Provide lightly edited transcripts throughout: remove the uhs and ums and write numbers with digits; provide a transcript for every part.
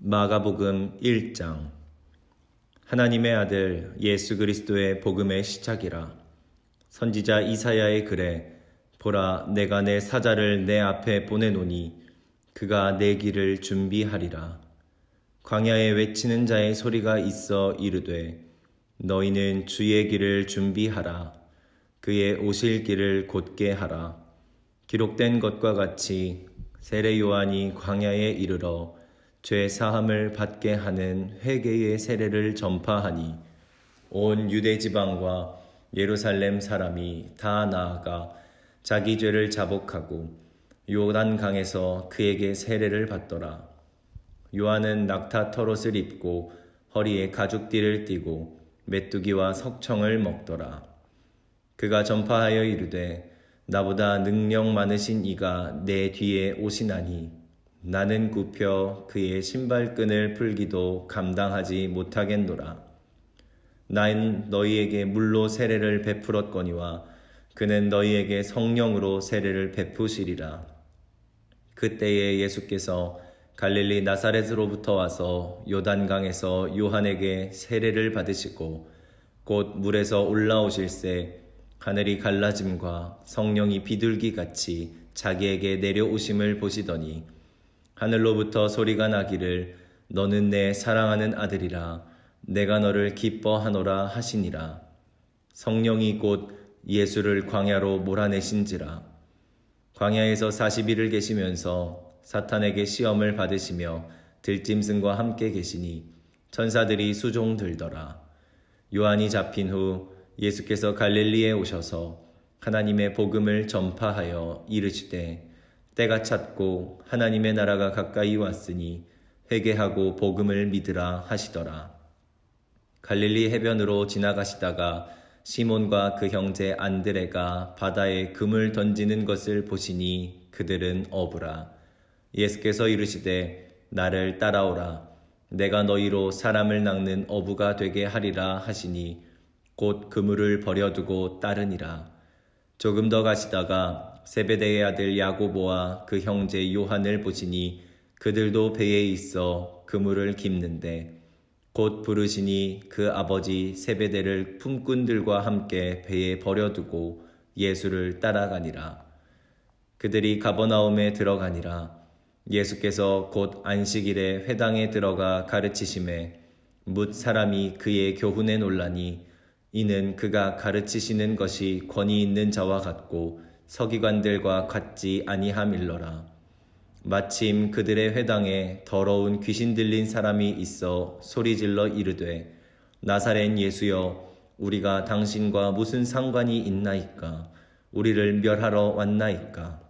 마가복음 1장. 하나님의 아들 예수 그리스도의 복음의 시작이라. 선지자 이사야의 글에 보라, 내가 내 사자를 내 앞에 보내노니 그가 내 길을 준비하리라. 광야에 외치는 자의 소리가 있어 이르되 너희는 주의 길을 준비하라. 그의 오실 길을 곧게 하라. 기록된 것과 같이 세례 요한이 광야에 이르러 죄 사함을 받게 하는 회개의 세례를 전파하니 온 유대 지방과 예루살렘 사람이 다 나아가 자기 죄를 자복하고 요단강에서 그에게 세례를 받더라. 요한은 낙타 털옷을 입고 허리에 가죽띠를 띠고 메뚜기와 석청을 먹더라. 그가 전파하여 이르되 나보다 능력 많으신 이가 내 뒤에 오시나니 나는 굽혀 그의 신발끈을 풀기도 감당하지 못하겠노라. 나는 너희에게 물로 세례를 베풀었거니와 그는 너희에게 성령으로 세례를 베푸시리라. 그때에 예수께서 갈릴리 나사렛으로부터 와서 요단강에서 요한에게 세례를 받으시고 곧 물에서 올라오실새 하늘이 갈라짐과 성령이 비둘기같이 자기에게 내려오심을 보시더니 하늘로부터 소리가 나기를 너는 내 사랑하는 아들이라 내가 너를 기뻐하노라 하시니라. 성령이 곧 예수를 광야로 몰아내신지라. 광야에서 40일을 계시면서 사탄에게 시험을 받으시며 들짐승과 함께 계시니 천사들이 수종들더라. 요한이 잡힌 후 예수께서 갈릴리에 오셔서 하나님의 복음을 전파하여 이르시되 때가 찼고 하나님의 나라가 가까이 왔으니 회개하고 복음을 믿으라 하시더라. 갈릴리 해변으로 지나가시다가 시몬과 그 형제 안드레가 바다에 금을 던지는 것을 보시니 그들은 어부라. 예수께서 이르시되 나를 따라오라. 내가 너희로 사람을 낚는 어부가 되게 하리라 하시니 곧 그물을 버려두고 따르니라. 조금 더 가시다가 세베대의 아들 야고보와 그 형제 요한을 보시니 그들도 배에 있어 그물을 깁는데 곧 부르시니 그 아버지 세베대를 품꾼들과 함께 배에 버려두고 예수를 따라가니라. 그들이 가버나움에 들어가니라. 예수께서 곧 안식일에 회당에 들어가 가르치심에 뭇 사람이 그의 교훈에 놀라니 이는 그가 가르치시는 것이 권위 있는 자와 같고 서기관들과 같지 아니함일러라. 마침 그들의 회당에 더러운 귀신 들린 사람이 있어 소리질러 이르되 나사렛 예수여 우리가 당신과 무슨 상관이 있나이까? 우리를 멸하러 왔나이까?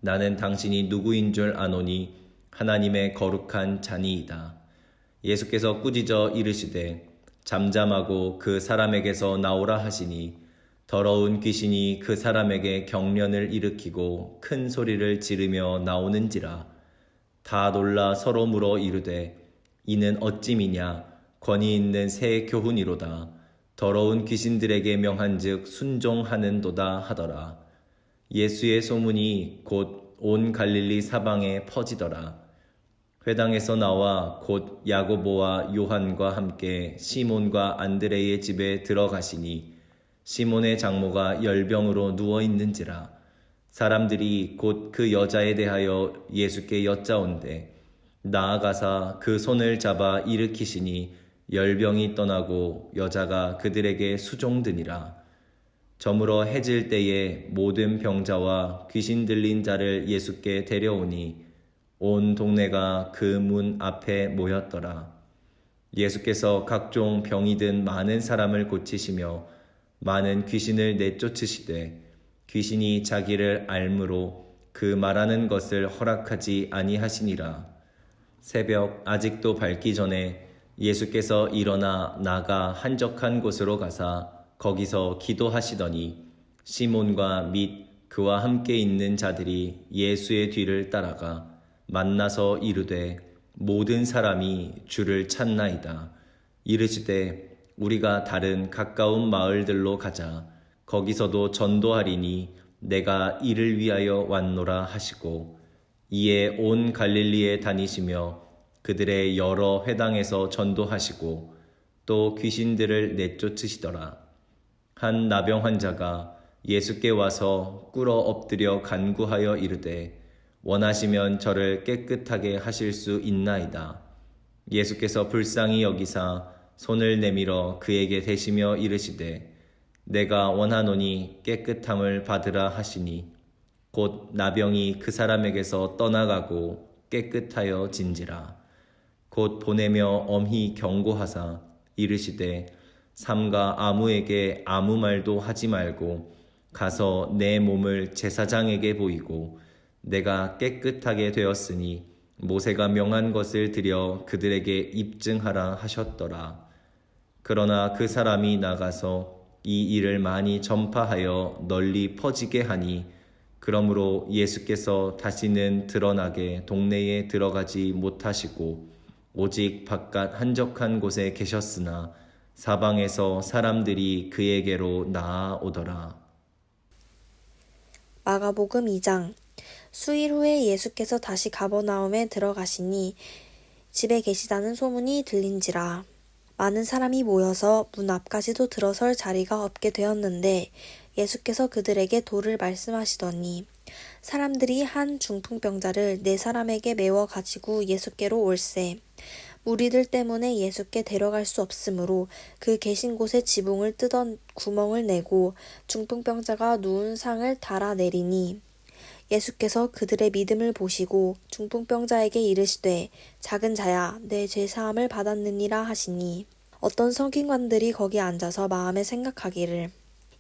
나는 당신이 누구인 줄 아노니 하나님의 거룩한 자니이다. 예수께서 꾸짖어 이르시되 잠잠하고 그 사람에게서 나오라 하시니 더러운 귀신이 그 사람에게 경련을 일으키고 큰 소리를 지르며 나오는지라. 다 놀라 서로 물어 이르되 이는 어찌미냐? 권위 있는 새 교훈이로다. 더러운 귀신들에게 명한즉 순종하는도다 하더라. 예수의 소문이 곧 온 갈릴리 사방에 퍼지더라. 회당에서 나와 곧 야고보와 요한과 함께 시몬과 안드레의 집에 들어가시니 시몬의 장모가 열병으로 누워 있는지라. 사람들이 곧 그 여자에 대하여 예수께 여짜온대 나아가사 그 손을 잡아 일으키시니 열병이 떠나고 여자가 그들에게 수종드니라. 저물어 해질 때에 모든 병자와 귀신 들린 자를 예수께 데려오니 온 동네가 그 문 앞에 모였더라. 예수께서 각종 병이 든 많은 사람을 고치시며 많은 귀신을 내쫓으시되 귀신이 자기를 알므로 그 말하는 것을 허락하지 아니하시니라. 새벽 아직도 밝기 전에 예수께서 일어나 나가 한적한 곳으로 가사 거기서 기도하시더니 시몬과 및 그와 함께 있는 자들이 예수의 뒤를 따라가 만나서 이르되 모든 사람이 주를 찾나이다. 이르시되 우리가 다른 가까운 마을들로 가자. 거기서도 전도하리니 내가 이를 위하여 왔노라 하시고 이에 온 갈릴리에 다니시며 그들의 여러 회당에서 전도하시고 또 귀신들을 내쫓으시더라. 한 나병 환자가 예수께 와서 꿇어 엎드려 간구하여 이르되 원하시면 저를 깨끗하게 하실 수 있나이다. 예수께서 불쌍히 여기사 손을 내밀어 그에게 대시며 이르시되 내가 원하노니 깨끗함을 받으라 하시니 곧 나병이 그 사람에게서 떠나가고 깨끗하여 진지라. 곧 보내며 엄히 경고하사 이르시되 삼가 아무에게 아무 말도 하지 말고 가서 내 몸을 제사장에게 보이고 내가 깨끗하게 되었으니 모세가 명한 것을 드려 그들에게 입증하라 하셨더라. 그러나 그 사람이 나가서 이 일을 많이 전파하여 널리 퍼지게 하니 그러므로 예수께서 다시는 드러나게 동네에 들어가지 못하시고 오직 바깥 한적한 곳에 계셨으나 사방에서 사람들이 그에게로 나아오더라. 마가복음 2장. 수일 후에 예수께서 다시 가버나움에 들어가시니 집에 계시다는 소문이 들린지라. 많은 사람이 모여서 문 앞까지도 들어설 자리가 없게 되었는데 예수께서 그들에게 도를 말씀하시더니 사람들이 한 중풍병자를 4사람에게 메워 가지고 예수께로 올세. 무리들 때문에 예수께 데려갈 수 없으므로 그 계신 곳에 지붕을 뜯어 구멍을 내고 중풍병자가 누운 상을 달아 내리니 예수께서 그들의 믿음을 보시고 중풍병자에게 이르시되 작은 자야 내 죄 사함을 받았느니라 하시니 어떤 서기관들이 거기 앉아서 마음에 생각하기를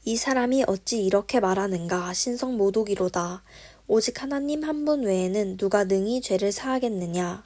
이 사람이 어찌 이렇게 말하는가 신성 모독이로다. 오직 하나님 한 분 외에는 누가 능히 죄를 사하겠느냐.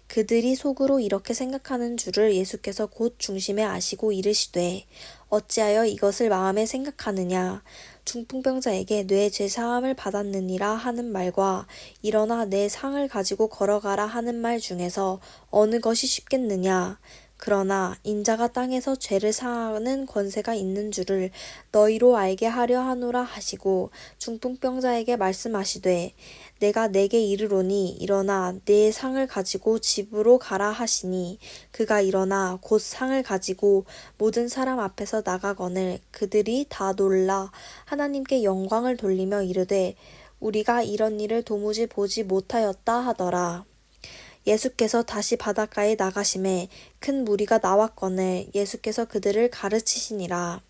그들이 속으로 이렇게 생각하는 줄을 예수께서 곧 중심에 아시고 이르시되 어찌하여 이것을 마음에 생각하느냐. 중풍병자에게 뇌 죄사함을 받았느니라 하는 말과 일어나 내 상을 가지고 걸어가라 하는 말 중에서 어느 것이 쉽겠느냐. 그러나 인자가 땅에서 죄를 사하는 권세가 있는 줄을 너희로 알게 하려 하노라 하시고 중풍병자에게 말씀하시되 내가 내게 이르노니 일어나 내 상을 가지고 집으로 가라 하시니 그가 일어나 곧 상을 가지고 모든 사람 앞에서 나가거늘 그들이 다 놀라 하나님께 영광을 돌리며 이르되 우리가 이런 일을 도무지 보지 못하였다 하더라. 예수께서 다시 바닷가에 나가심에 큰 무리가 나왔거늘 예수께서 그들을 가르치시니라.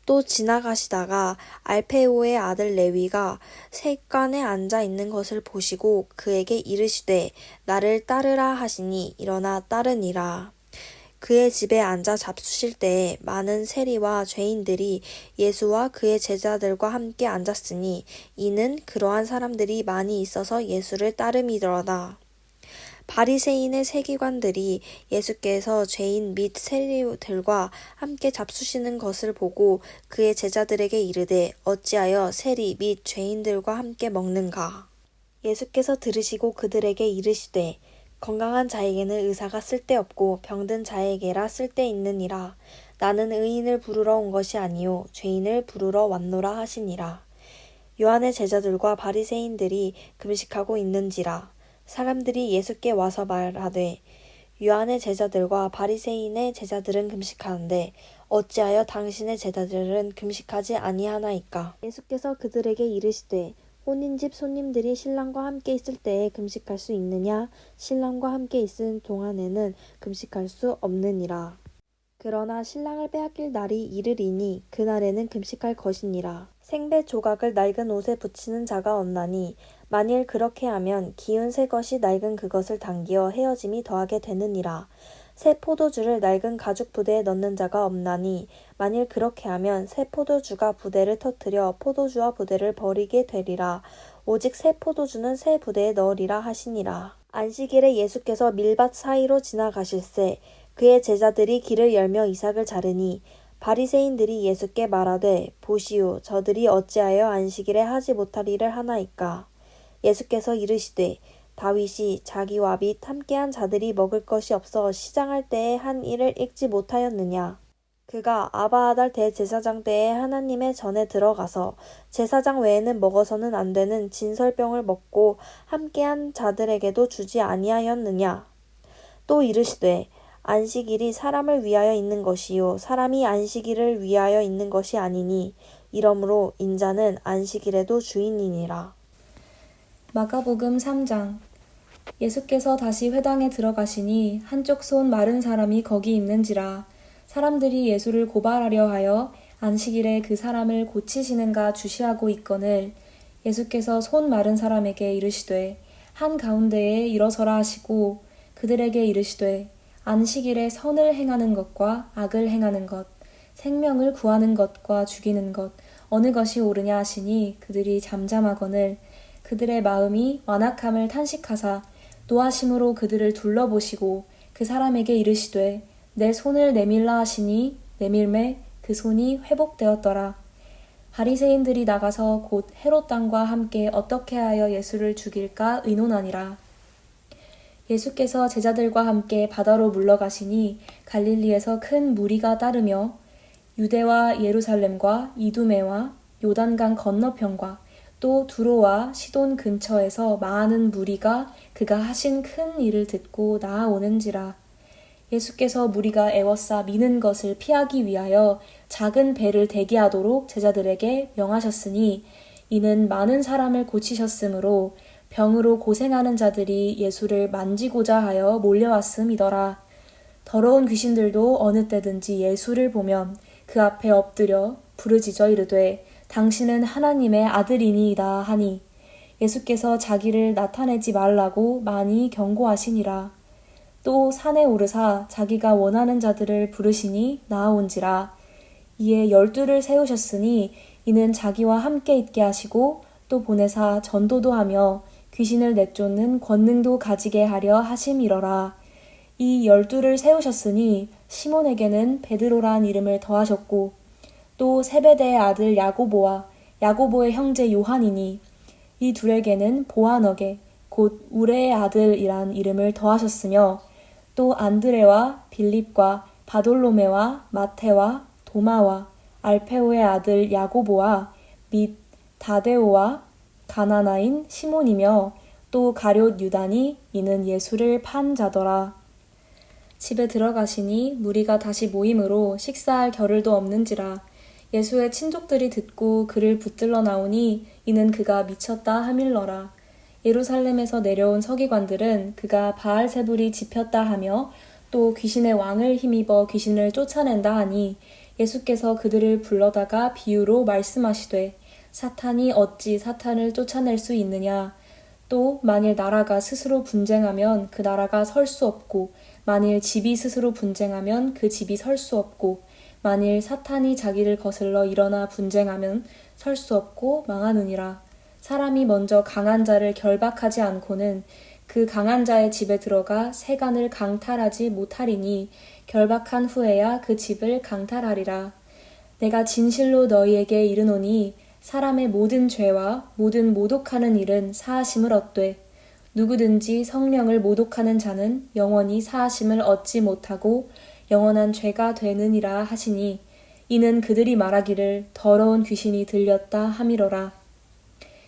또 지나가시다가 알페오의 아들 레위가 세관에 앉아 있는 것을 보시고 그에게 이르시되 나를 따르라 하시니 일어나 따르니라. 그의 집에 앉아 잡수실 때에 많은 세리와 죄인들이 예수와 그의 제자들과 함께 앉았으니 이는 그러한 사람들이 많이 있어서 예수를 따름이더라. 바리새인의 세기관들이 예수께서 죄인 및 세리들과 함께 잡수시는 것을 보고 그의 제자들에게 이르되 어찌하여 세리 및 죄인들과 함께 먹는가. 예수께서 들으시고 그들에게 이르시되 건강한 자에게는 의사가 쓸데없고 병든 자에게라 쓸데있느니라. 나는 의인을 부르러 온 것이 아니요 죄인을 부르러 왔노라 하시니라. 요한의 제자들과 바리새인들이 금식하고 있는지라. 사람들이 예수께 와서 말하되 요한의 제자들과 바리새인의 제자들은 금식하는데 어찌하여 당신의 제자들은 금식하지 아니하나이까. 예수께서 그들에게 이르시되 혼인집 손님들이 신랑과 함께 있을 때에 금식할 수 있느냐 신랑과 함께 있은 동안에는 금식할 수 없느니라. 그러나 신랑을 빼앗길 날이 이르리니 그날에는 금식할 것이니라. 생배 조각을 낡은 옷에 붙이는 자가 없나니 만일 그렇게 하면 기운 새 것이 낡은 그것을 당기어 헤어짐이 더하게 되느니라. 새 포도주를 낡은 가죽 부대에 넣는 자가 없나니 만일 그렇게 하면 새 포도주가 부대를 터뜨려 포도주와 부대를 버리게 되리라. 오직 새 포도주는 새 부대에 넣으리라 하시니라. 안식일에 예수께서 밀밭 사이로 지나가실새 그의 제자들이 길을 열며 이삭을 자르니 바리새인들이 예수께 말하되 보시오 저들이 어찌하여 안식일에 하지 못할 일을 하나이까. 예수께서 이르시되 다윗이 자기와 및 함께한 자들이 먹을 것이 없어 시장할 때에 한 일을 읽지 못하였느냐. 그가 아바아달 대제사장 때에 하나님의 전에 들어가서 제사장 외에는 먹어서는 안 되는 진설병을 먹고 함께한 자들에게도 주지 아니하였느냐. 또 이르시되 안식일이 사람을 위하여 있는 것이요 사람이 안식일을 위하여 있는 것이 아니니 이러므로 인자는 안식일에도 주인이니라. 마가복음 3장. 예수께서 다시 회당에 들어가시니 한쪽 손 마른 사람이 거기 있는지라. 사람들이 예수를 고발하려 하여 안식일에 그 사람을 고치시는가 주시하고 있거늘 예수께서 손 마른 사람에게 이르시되 한 가운데에 일어서라 하시고 그들에게 이르시되 안식일에 선을 행하는 것과 악을 행하는 것, 생명을 구하는 것과 죽이는 것 어느 것이 옳으냐 하시니 그들이 잠잠하거늘 그들의 마음이 완악함을 탄식하사 노하심으로 그들을 둘러보시고 그 사람에게 이르시되 내 손을 내밀라 하시니 내밀매 그 손이 회복되었더라. 바리새인들이 나가서 곧 헤롯 왕과 함께 어떻게 하여 예수를 죽일까 의논하니라. 예수께서 제자들과 함께 바다로 물러가시니 갈릴리에서 큰 무리가 따르며 유대와 예루살렘과 이두메와 요단강 건너편과 또 두로와 시돈 근처에서 많은 무리가 그가 하신 큰 일을 듣고 나아오는지라. 예수께서 무리가 애워싸 미는 것을 피하기 위하여 작은 배를 대기하도록 제자들에게 명하셨으니 이는 많은 사람을 고치셨으므로 병으로 고생하는 자들이 예수를 만지고자 하여 몰려왔음이더라. 더러운 귀신들도 어느 때든지 예수를 보면 그 앞에 엎드려 부르짖어 이르되 당신은 하나님의 아들이니이다 하니 예수께서 자기를 나타내지 말라고 많이 경고하시니라. 또 산에 오르사 자기가 원하는 자들을 부르시니 나아온지라. 이에 12를 세우셨으니 이는 자기와 함께 있게 하시고 또 보내사 전도도 하며 귀신을 내쫓는 권능도 가지게 하려 하심이러라. 이 12를 세우셨으니 시몬에게는 베드로란 이름을 더하셨고 또 세베대의 아들 야고보와 야고보의 형제 요한이니 이 둘에게는 보아너게 곧 우레의 아들이란 이름을 더하셨으며 또 안드레와 빌립과 바돌로메와 마테와 도마와 알페오의 아들 야고보와 및 다데오와 가나나인 시몬이며 또 가룟 유다니 이는 예수를 판 자더라. 집에 들어가시니 무리가 다시 모임으로 식사할 겨를도 없는지라. 예수의 친족들이 듣고 그를 붙들러 나오니 이는 그가 미쳤다 하밀러라. 예루살렘에서 내려온 서기관들은 그가 바알세불이 집혔다 하며 또 귀신의 왕을 힘입어 귀신을 쫓아낸다 하니 예수께서 그들을 불러다가 비유로 말씀하시되 사탄이 어찌 사탄을 쫓아낼 수 있느냐. 또 만일 나라가 스스로 분쟁하면 그 나라가 설 수 없고 만일 집이 스스로 분쟁하면 그 집이 설 수 없고 만일 사탄이 자기를 거슬러 일어나 분쟁하면 설 수 없고 망하느니라. 사람이 먼저 강한 자를 결박하지 않고는 그 강한 자의 집에 들어가 세간을 강탈하지 못하리니 결박한 후에야 그 집을 강탈하리라. 내가 진실로 너희에게 이르노니 사람의 모든 죄와 모든 모독하는 일은 사하심을 얻되 누구든지 성령을 모독하는 자는 영원히 사하심을 얻지 못하고 영원한 죄가 되느니라 하시니 이는 그들이 말하기를 더러운 귀신이 들렸다 함이로라.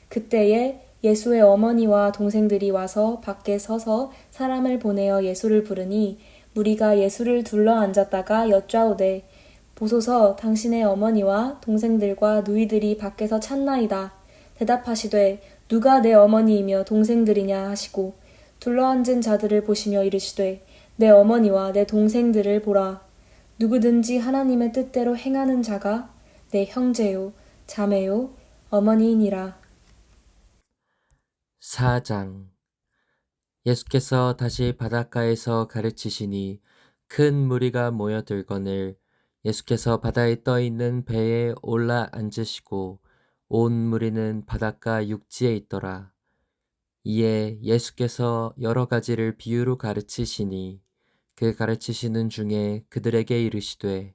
그때에 예수의 어머니와 동생들이 와서 밖에 서서 사람을 보내어 예수를 부르니 무리가 예수를 둘러 앉았다가 여짜오되 보소서 당신의 어머니와 동생들과 누이들이 밖에서 찾나이다. 대답하시되 누가 내 어머니이며 동생들이냐 하시고 둘러앉은 자들을 보시며 이르시되 내 어머니와 내 동생들을 보라. 누구든지 하나님의 뜻대로 행하는 자가 내 형제요 자매요 어머니이니라. 4장. 예수께서 다시 바닷가에서 가르치시니 큰 무리가 모여들거늘 예수께서 바다에 떠 있는 배에 올라 앉으시고 온 무리는 바닷가 육지에 있더라. 이에 예수께서 여러 가지를 비유로 가르치시니 그 가르치시는 중에 그들에게 이르시되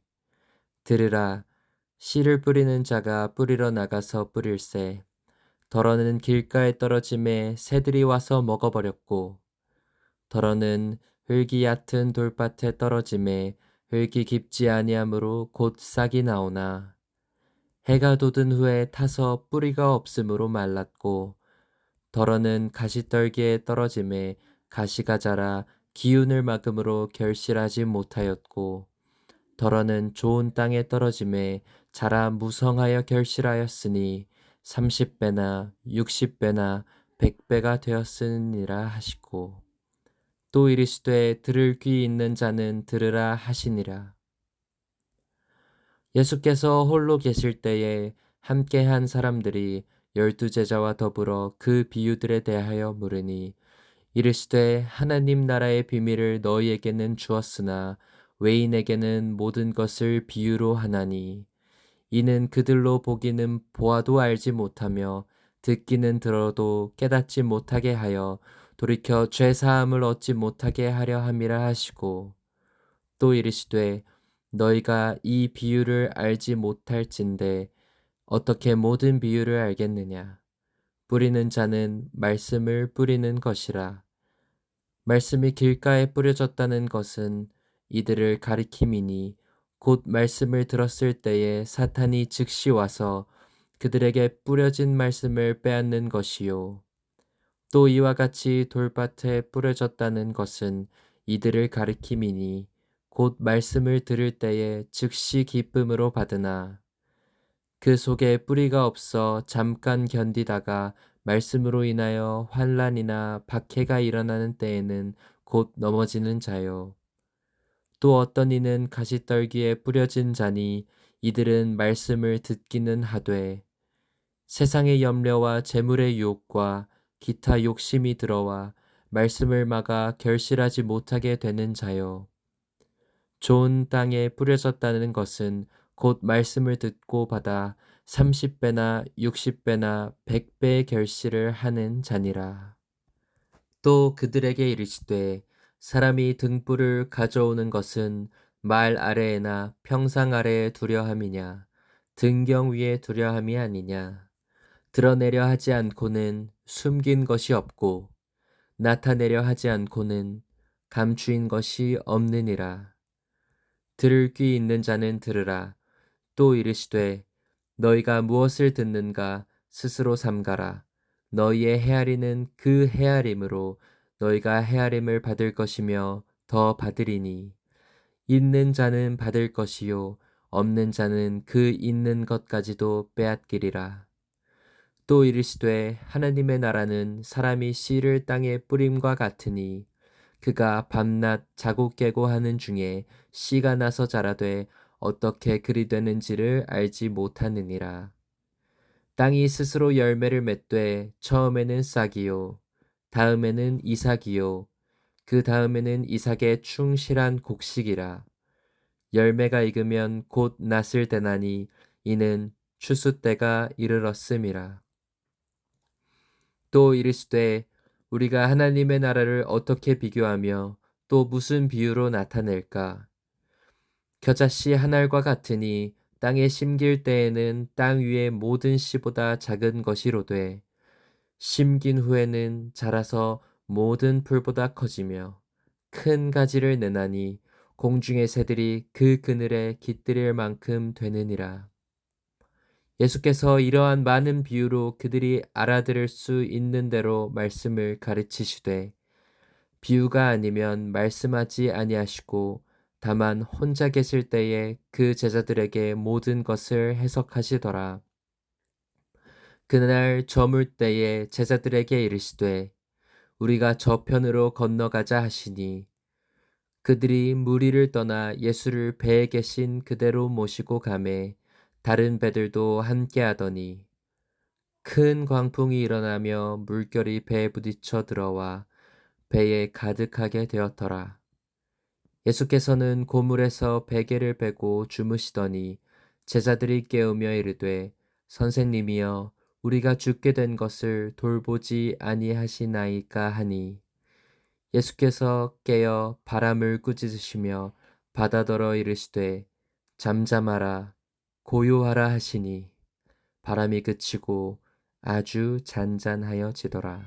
들으라. 씨를 뿌리는 자가 뿌리러 나가서 뿌릴새 덜어는 길가에 떨어짐에 새들이 와서 먹어버렸고 덜어는 흙이 얕은 돌밭에 떨어짐에 흙이 깊지 아니하므로 곧 싹이 나오나 해가 돋은 후에 타서 뿌리가 없으므로 말랐고 덜어는 가시떨기에 떨어짐에 가시가 자라 기운을 막음으로 결실하지 못하였고 더러는 좋은 땅에 떨어짐에 자라 무성하여 결실하였으니 30배나 60배나 100배가 되었으니라 하시고 또 이르시되 들을 귀 있는 자는 들으라 하시니라. 예수께서 홀로 계실 때에 함께한 사람들이 12제자와 더불어 그 비유들에 대하여 물으니 이르시되 하나님 나라의 비밀을 너희에게는 주었으나 외인에게는 모든 것을 비유로 하나니 이는 그들로 보기는 보아도 알지 못하며 듣기는 들어도 깨닫지 못하게 하여 돌이켜 죄 사함을 얻지 못하게 하려 함이라 하시고 또 이르시되 너희가 이 비유를 알지 못할진대 어떻게 모든 비유를 알겠느냐 뿌리는 자는 말씀을 뿌리는 것이라 말씀이 길가에 뿌려졌다는 것은 이들을 가리킴이니 곧 말씀을 들었을 때에 사탄이 즉시 와서 그들에게 뿌려진 말씀을 빼앗는 것이요 또 이와 같이 돌밭에 뿌려졌다는 것은 이들을 가리킴이니 곧 말씀을 들을 때에 즉시 기쁨으로 받으나 그 속에 뿌리가 없어 잠깐 견디다가 말씀으로 인하여 환난이나 박해가 일어나는 때에는 곧 넘어지는 자요. 또 어떤 이는 가시떨기에 뿌려진 자니 이들은 말씀을 듣기는 하되 세상의 염려와 재물의 유혹과 기타 욕심이 들어와 말씀을 막아 결실하지 못하게 되는 자요. 좋은 땅에 뿌려졌다는 것은 곧 말씀을 듣고 받아 30배나 60배나 100배의 결실을 하는 자니라. 또 그들에게 이르시되 사람이 등불을 가져오는 것은 말 아래에나 평상 아래에 두려 함이냐 등경 위에 두려 함이 아니냐 드러내려 하지 않고는 숨긴 것이 없고 나타내려 하지 않고는 감추인 것이 없느니라. 들을 귀 있는 자는 들으라. 또 이르시되 너희가 무엇을 듣는가 스스로 삼가라. 너희의 헤아리는 그 헤아림으로 너희가 헤아림을 받을 것이며 더 받으리니 있는 자는 받을 것이요 없는 자는 그 있는 것까지도 빼앗기리라. 또 이르시되 하나님의 나라는 사람이 씨를 땅에 뿌림과 같으니 그가 밤낮 자고 깨고 하는 중에 씨가 나서 자라되 어떻게 그리 되는지를 알지 못하느니라. 땅이 스스로 열매를 맺되 처음에는 싹이요 다음에는 이삭이요 그 다음에는 이삭의 충실한 곡식이라. 열매가 익으면 곧 낫을 대나니 이는 추수 때가 이르렀음이라. 또 이르시되 우리가 하나님의 나라를 어떻게 비교하며 또 무슨 비유로 나타낼까? 겨자씨 한 알과 같으니 땅에 심길 때에는 땅 위의 모든 씨보다 작은 것이로되 심긴 후에는 자라서 모든 풀보다 커지며 큰 가지를 내나니 공중의 새들이 그 그늘에 깃들일 만큼 되느니라. 예수께서 이러한 많은 비유로 그들이 알아들을 수 있는 대로 말씀을 가르치시되 비유가 아니면 말씀하지 아니하시고 다만 혼자 계실 때에 그 제자들에게 모든 것을 해석하시더라. 그날 저물 때에 제자들에게 이르시되 우리가 저편으로 건너가자 하시니 그들이 무리를 떠나 예수를 배에 계신 그대로 모시고 가매 다른 배들도 함께 하더니 큰 광풍이 일어나며 물결이 배에 부딪혀 들어와 배에 가득하게 되었더라. 예수께서는 고물에서 베개를 베고 주무시더니 제자들이 깨우며 이르되 선생님이여 우리가 죽게 된 것을 돌보지 아니하시나이까 하니 예수께서 깨어 바람을 꾸짖으시며 바다더러 이르시되 잠잠하라 고요하라 하시니 바람이 그치고 아주 잔잔하여지더라.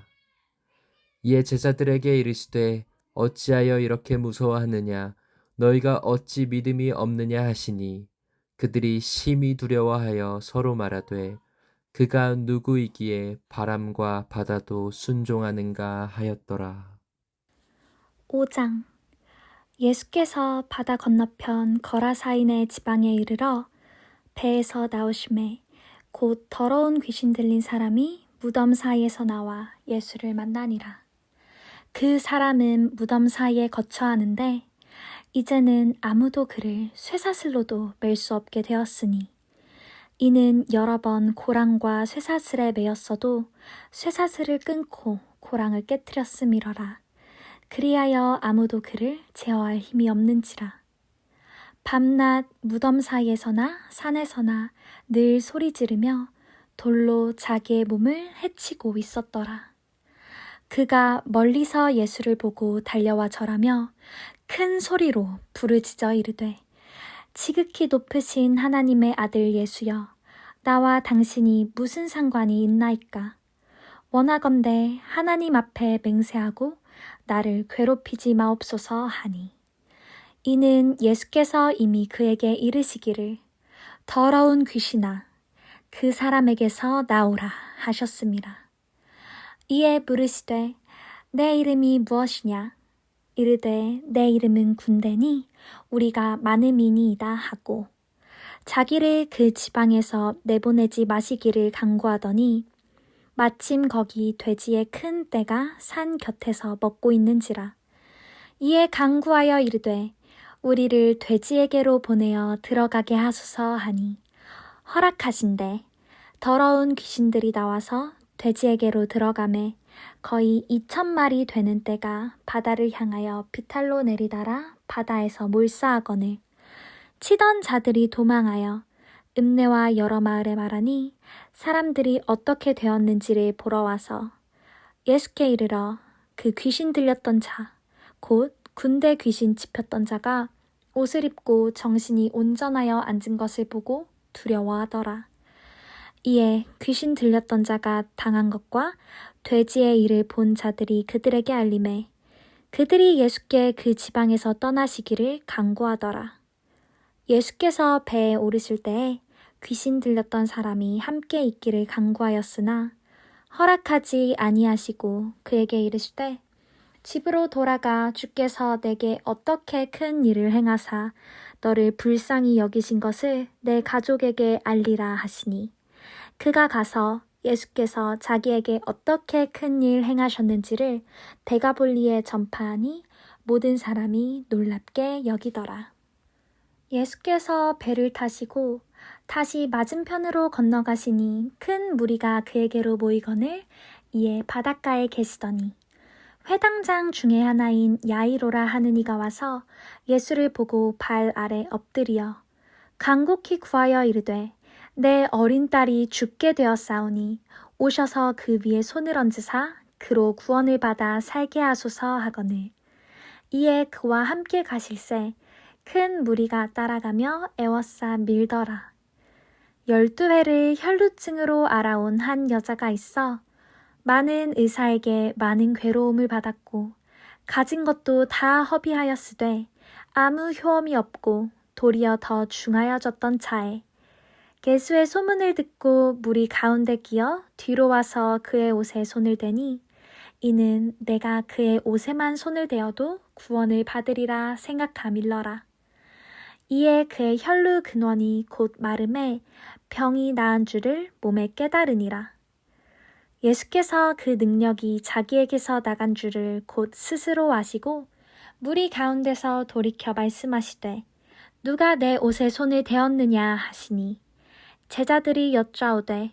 이에 제자들에게 이르시되 어찌하여 이렇게 무서워하느냐 너희가 어찌 믿음이 없느냐 하시니 그들이 심히 두려워하여 서로 말하되 그가 누구이기에 바람과 바다도 순종하는가 하였더라. 5장. 예수께서 바다 건너편 거라사인의 지방에 이르러 배에서 나오심에 곧 더러운 귀신 들린 사람이 무덤 사이에서 나와 예수를 만나니라. 그 사람은 무덤 사이에 거처하는데 이제는 아무도 그를 쇠사슬로도 맬 수 없게 되었으니 이는 여러 번 고랑과 쇠사슬에 매였어도 쇠사슬을 끊고 고랑을 깨뜨렸음이러라. 그리하여 아무도 그를 제어할 힘이 없는지라. 밤낮 무덤 사이에서나 산에서나 늘 소리 지르며 돌로 자기의 몸을 해치고 있었더라. 그가 멀리서 예수를 보고 달려와 절하며 큰 소리로 부르짖어 이르되 지극히 높으신 하나님의 아들 예수여, 나와 당신이 무슨 상관이 있나이까? 원하건대 하나님 앞에 맹세하고 나를 괴롭히지 마옵소서 하니. 이는 예수께서 이미 그에게 이르시기를 더러운 귀신아 그 사람에게서 나오라 하셨습니다. 이에 물으시되 내 이름이 무엇이냐? 이르되 내 이름은 군대니 우리가 많음이니이다 하고 자기를 그 지방에서 내보내지 마시기를 간구하더니 마침 거기 돼지의 큰 떼가 산 곁에서 먹고 있는지라. 이에 간구하여 이르되 우리를 돼지에게로 보내어 들어가게 하소서 하니 허락하신대 더러운 귀신들이 나와서 돼지에게로 들어가매 거의 2,000마리 되는 떼가 바다를 향하여 비탈로 내리다라 바다에서 몰사하거늘 치던 자들이 도망하여 읍내와 여러 마을에 말하니 사람들이 어떻게 되었는지를 보러 와서 예수께 이르러 그 귀신 들렸던 자, 곧 군대 귀신 짚혔던 자가 옷을 입고 정신이 온전하여 앉은 것을 보고 두려워하더라. 이에 귀신 들렸던 자가 당한 것과 돼지의 일을 본 자들이 그들에게 알림해 그들이 예수께 그 지방에서 떠나시기를 간구하더라. 예수께서 배에 오르실 때에 귀신 들렸던 사람이 함께 있기를 간구하였으나 허락하지 아니하시고 그에게 이르시되 집으로 돌아가 주께서 내게 어떻게 큰 일을 행하사 너를 불쌍히 여기신 것을 내 가족에게 알리라 하시니 그가 가서 예수께서 자기에게 어떻게 큰 일 행하셨는지를 데가볼리에 전파하니 모든 사람이 놀랍게 여기더라. 예수께서 배를 타시고 다시 맞은편으로 건너가시니 큰 무리가 그에게로 모이거늘 이에 바닷가에 계시더니 회당장 중에 하나인 야이로라 하는 이가 와서 예수를 보고 발 아래 엎드려 간곡히 구하여 이르되 내 어린 딸이 죽게 되었사오니 오셔서 그 위에 손을 얹으사 그로 구원을 받아 살게 하소서 하거늘 이에 그와 함께 가실새 큰 무리가 따라가며 애워싸 밀더라. 12회를 혈루증으로 알아온 한 여자가 있어 많은 의사에게 많은 괴로움을 받았고 가진 것도 다 허비하였으되 아무 효험이 없고 도리어 더 중하여졌던 차에 예수의 소문을 듣고 무리 가운데 끼어 뒤로 와서 그의 옷에 손을 대니 이는 내가 그의 옷에만 손을 대어도 구원을 받으리라 생각함일러라. 이에 그의 혈루 근원이 곧 마름에 병이 나은 줄을 몸에 깨달으니라. 예수께서 그 능력이 자기에게서 나간 줄을 곧 스스로 아시고 무리 가운데서 돌이켜 말씀하시되 누가 내 옷에 손을 대었느냐 하시니 제자들이 여짜오되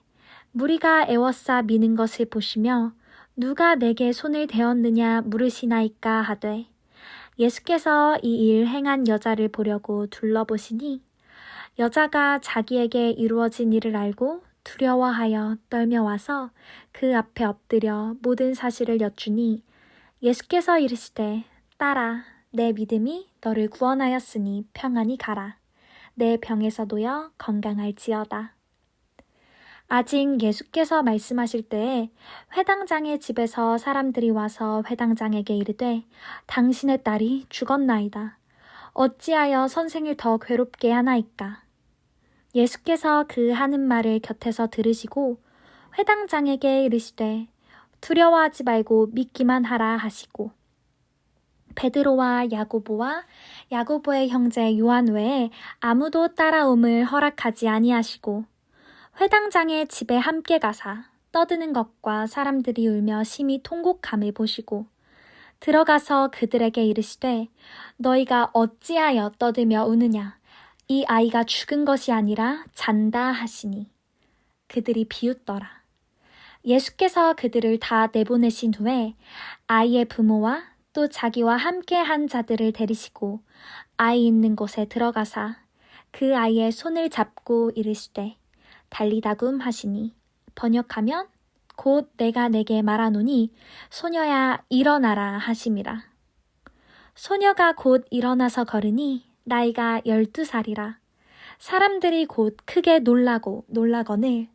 무리가 애워싸 미는 것을 보시며 누가 내게 손을 대었느냐 물으시나이까 하되 예수께서 이 일 행한 여자를 보려고 둘러보시니 여자가 자기에게 이루어진 일을 알고 두려워하여 떨며 와서 그 앞에 엎드려 모든 사실을 여쭈니 예수께서 이르시되 딸아 내 믿음이 너를 구원하였으니 평안히 가라. 내 병에서 놓여 건강할지어다. 아직 예수께서 말씀하실 때에 회당장의 집에서 사람들이 와서 회당장에게 이르되 당신의 딸이 죽었나이다. 어찌하여 선생을 더 괴롭게 하나이까? 예수께서 그 하는 말을 곁에서 들으시고 회당장에게 이르시되 두려워하지 말고 믿기만 하라 하시고 베드로와 야고보와 야고보의 형제 요한 외에 아무도 따라옴을 허락하지 아니하시고 회당장의 집에 함께 가사 떠드는 것과 사람들이 울며 심히 통곡함을 보시고 들어가서 그들에게 이르시되 너희가 어찌하여 떠들며 우느냐 이 아이가 죽은 것이 아니라 잔다 하시니 그들이 비웃더라. 예수께서 그들을 다 내보내신 후에 아이의 부모와 또 자기와 함께 한 자들을 데리시고 아이 있는 곳에 들어가사 그 아이의 손을 잡고 이르시되 달리다굼 하시니 번역하면 곧 내가 내게 말하노니 소녀야 일어나라 하심이라. 소녀가 곧 일어나서 걸으니 나이가 12살이라. 사람들이 곧 크게 놀라거늘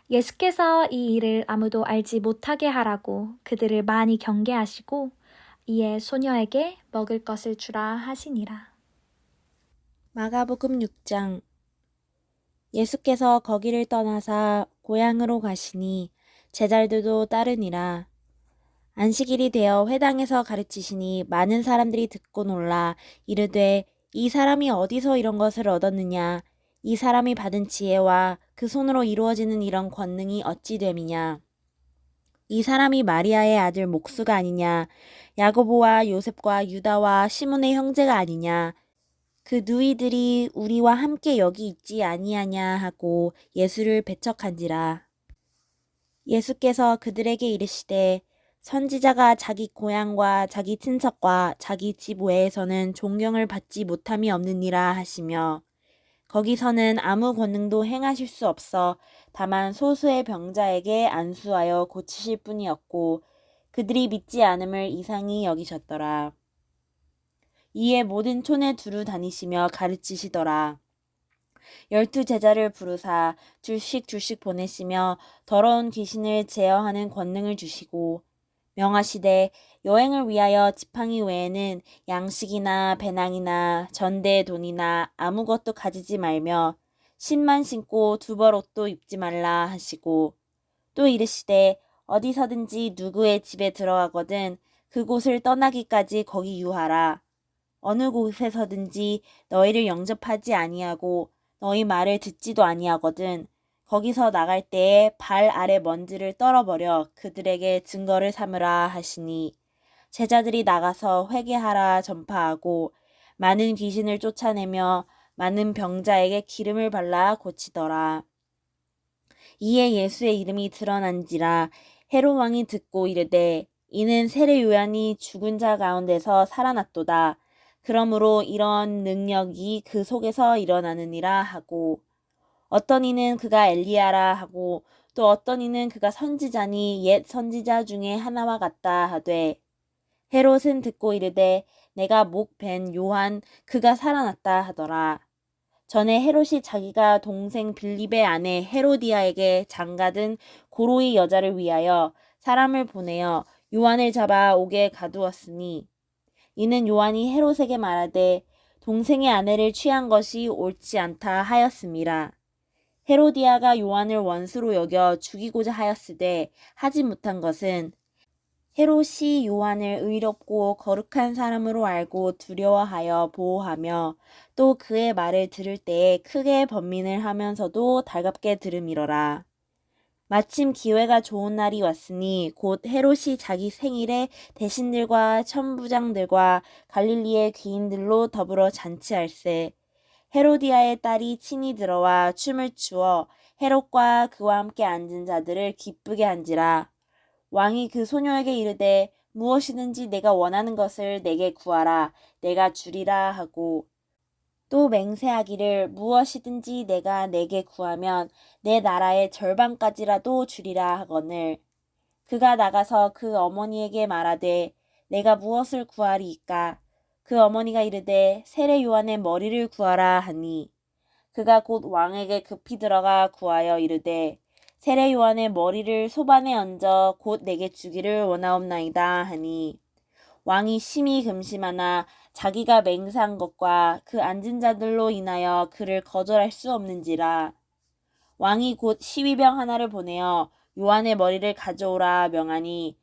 예수께서 이 일을 아무도 알지 못하게 하라고 그들을 많이 경계하시고 이에 소녀에게 먹을 것을 주라 하시니라. 마가복음 6장. 예수께서 거기를 떠나사 고향으로 가시니 제자들도 따르니라. 안식일이 되어 회당에서 가르치시니 많은 사람들이 듣고 놀라 이르되 이 사람이 어디서 이런 것을 얻었느냐? 이 사람이 받은 지혜와 그 손으로 이루어지는 이런 권능이 어찌 됨이냐? 이 사람이 마리아의 아들 목수가 아니냐? 야고보와 요셉과 유다와 시몬의 형제가 아니냐? 그 누이들이 우리와 함께 여기 있지 아니하냐 하고 예수를 배척한지라. 예수께서 그들에게 이르시되 선지자가 자기 고향과 자기 친척과 자기 집 외에서는 존경을 받지 못함이 없느니라 하시며 거기서는 아무 권능도 행하실 수 없어 다만 소수의 병자에게 안수하여 고치실 뿐이었고 그들이 믿지 않음을 이상히 여기셨더라. 이에 모든 촌에 두루 다니시며 가르치시더라. 12 제자를 부르사 둘씩 보내시며 더러운 귀신을 제어하는 권능을 주시고 명하시되 여행을 위하여 지팡이 외에는 양식이나 배낭이나 전대 돈이나 아무것도 가지지 말며 신만 신고 두벌 옷도 입지 말라 하시고 또 이르시되 어디서든지 누구의 집에 들어가거든 그곳을 떠나기까지 거기 유하라. 어느 곳에서든지 너희를 영접하지 아니하고 너희 말을 듣지도 아니하거든 거기서 나갈 때에 발 아래 먼지를 떨어버려 그들에게 증거를 삼으라 하시니 제자들이 나가서 회개하라 전파하고 많은 귀신을 쫓아내며 많은 병자에게 기름을 발라 고치더라. 이에 예수의 이름이 드러난지라 헤롯 왕이 듣고 이르되 이는 세례 요한이 죽은 자 가운데서 살아났도다. 그러므로 이런 능력이 그 속에서 일어나느니라 하고 어떤 이는 그가 엘리야라 하고 또 어떤 이는 그가 선지자니 옛 선지자 중에 하나와 같다 하되 헤롯은 듣고 이르되 내가 목 벤 요한 그가 살아났다 하더라. 전에 헤롯이 자기가 동생 빌립의 아내 헤로디아에게 장가든 고로이 여자를 위하여 사람을 보내어 요한을 잡아 옥에 가두었으니 이는 요한이 헤롯에게 말하되 동생의 아내를 취한 것이 옳지 않다 하였음이라. 헤로디아가 요한을 원수로 여겨 죽이고자 하였으되 하지 못한 것은 헤롯이 요한을 의롭고 거룩한 사람으로 알고 두려워하여 보호하며 또 그의 말을 들을 때에 크게 번민을 하면서도 달갑게 들음이러라. 마침 기회가 좋은 날이 왔으니 곧 헤롯이 자기 생일에 대신들과 천부장들과 갈릴리의 귀인들로 더불어 잔치할세. 헤로디아의 딸이 친히 들어와 춤을 추어 헤롯과 그와 함께 앉은 자들을 기쁘게 한지라. 왕이 그 소녀에게 이르되 무엇이든지 내가 원하는 것을 내게 구하라 내가 주리라 하고 또 맹세하기를 무엇이든지 내가 내게 구하면 내 나라의 절반까지라도 주리라 하거늘 그가 나가서 그 어머니에게 말하되 내가 무엇을 구하리이까 그 어머니가 이르되 세례 요한의 머리를 구하라 하니 그가 곧 왕에게 급히 들어가 구하여 이르되 세례 요한의 머리를 소반에 얹어 곧 내게 주기를 원하옵나이다 하니 왕이 심히 금심하나 자기가 맹세한 것과 그 앉은 자들로 인하여 그를 거절할 수 없는지라. 왕이 곧 12병 하나를 보내어 요한의 머리를 가져오라 명하니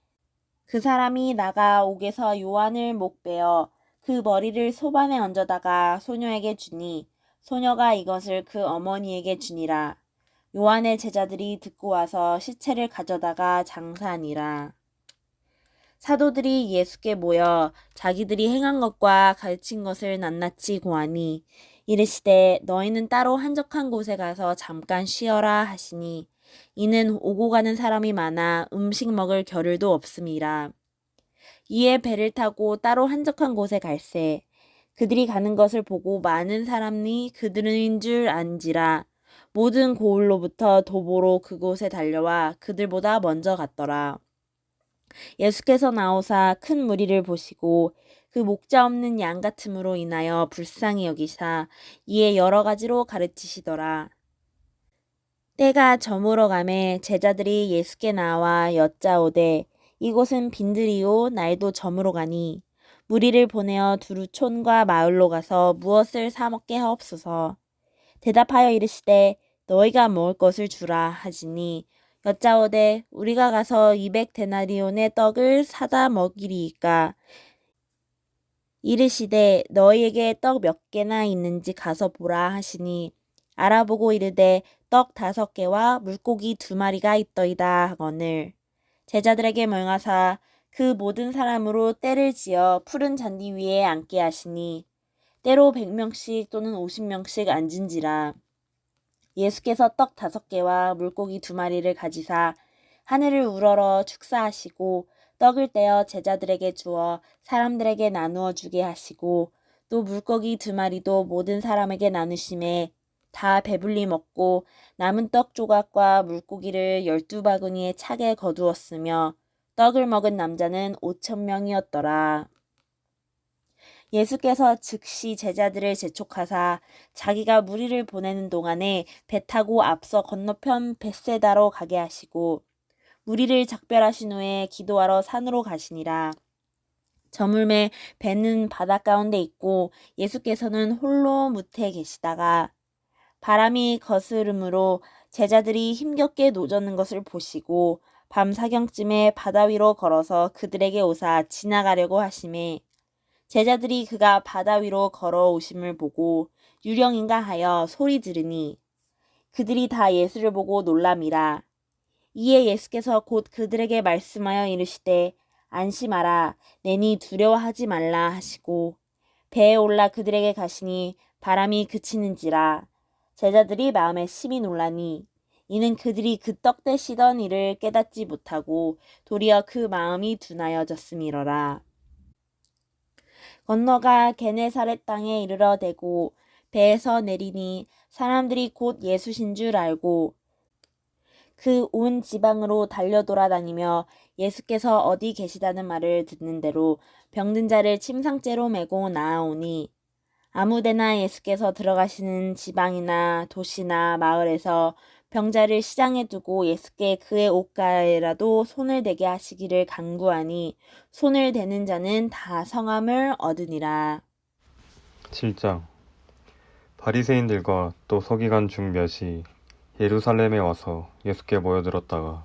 그 사람이 나가 옥에서 요한을 목베어 그 머리를 소반에 얹어다가 소녀에게 주니 소녀가 이것을 그 어머니에게 주니라. 요한의 제자들이 듣고 와서 시체를 가져다가 장사하니라. 사도들이 예수께 모여 자기들이 행한 것과 가르친 것을 낱낱이 고하니 이르시되 너희는 따로 한적한 곳에 가서 잠깐 쉬어라 하시니 이는 오고 가는 사람이 많아 음식 먹을 겨를도 없음이라. 이에 배를 타고 따로 한적한 곳에 갈새 그들이 가는 것을 보고 많은 사람이 그들인 줄 안지라. 모든 고을로부터 도보로 그곳에 달려와 그들보다 먼저 갔더라. 예수께서 나오사 큰 무리를 보시고 그 목자 없는 양 같음으로 인하여 불쌍히 여기사 이에 여러 가지로 가르치시더라. 때가 저물어 가매 제자들이 예수께 나와 여짜오되 이곳은 빈들이요 날도 저물어 가니 무리를 보내어 두루 촌과 마을로 가서 무엇을 사 먹게 하옵소서. 대답하여 이르시되 너희가 먹을 것을 주라 하시니 여짜오되 우리가 가서 200데나리온의 떡을 사다 먹이리이까. 이르시되 너희에게 떡 몇 개나 있는지 가서 보라 하시니 알아보고 이르되 떡 5개와 물고기 2마리가 있더이다 하거늘 제자들에게 명하사 그 모든 사람으로 떼를 지어 푸른 잔디 위에 앉게 하시니 때로 100명씩 또는 50명씩 앉은지라. 예수께서 떡 5개와 물고기 2마리를 가지사 하늘을 우러러 축사하시고 떡을 떼어 제자들에게 주어 사람들에게 나누어 주게 하시고 또 물고기 2마리도 모든 사람에게 나누심에 다 배불리 먹고 남은 떡 조각과 물고기를 12바구니에 차게 거두었으며 떡을 먹은 남자는 5,000명이었더라. 예수께서 즉시 제자들을 재촉하사 자기가 무리를 보내는 동안에 배 타고 앞서 건너편 벳세다로 가게 하시고 무리를 작별하신 후에 기도하러 산으로 가시니라. 저물매 배는 바다 가운데 있고 예수께서는 홀로 무태에 계시다가 바람이 거스름으로 제자들이 힘겹게 노젓는 것을 보시고 밤 사경쯤에 바다 위로 걸어서 그들에게 오사 지나가려고 하심에 제자들이 그가 바다 위로 걸어오심을 보고 유령인가 하여 소리 지르니 그들이 다 예수를 보고 놀람이라. 이에 예수께서 곧 그들에게 말씀하여 이르시되 안심하라 내니 두려워하지 말라 하시고 배에 올라 그들에게 가시니 바람이 그치는지라. 제자들이 마음에 심히 놀라니 이는 그들이 그 떡 떼시던 일을 깨닫지 못하고 도리어 그 마음이 둔하여졌음이러라. 건너가 게네사렛 땅에 이르러 대고 배에서 내리니 사람들이 곧 예수신 줄 알고 그 온 지방으로 달려 돌아다니며 예수께서 어디 계시다는 말을 듣는 대로 병든 자를 침상째로 메고 나아오니 아무데나 예수께서 들어가시는 지방이나 도시나 마을에서 병자를 시장에 두고 예수께 그의 옷가에라도 손을 대게 하시기를 간구하니 손을 대는 자는 다 성함을 얻으니라. 7장 바리새인들과 또 서기관 중 몇이 예루살렘에 와서 예수께 모여들었다가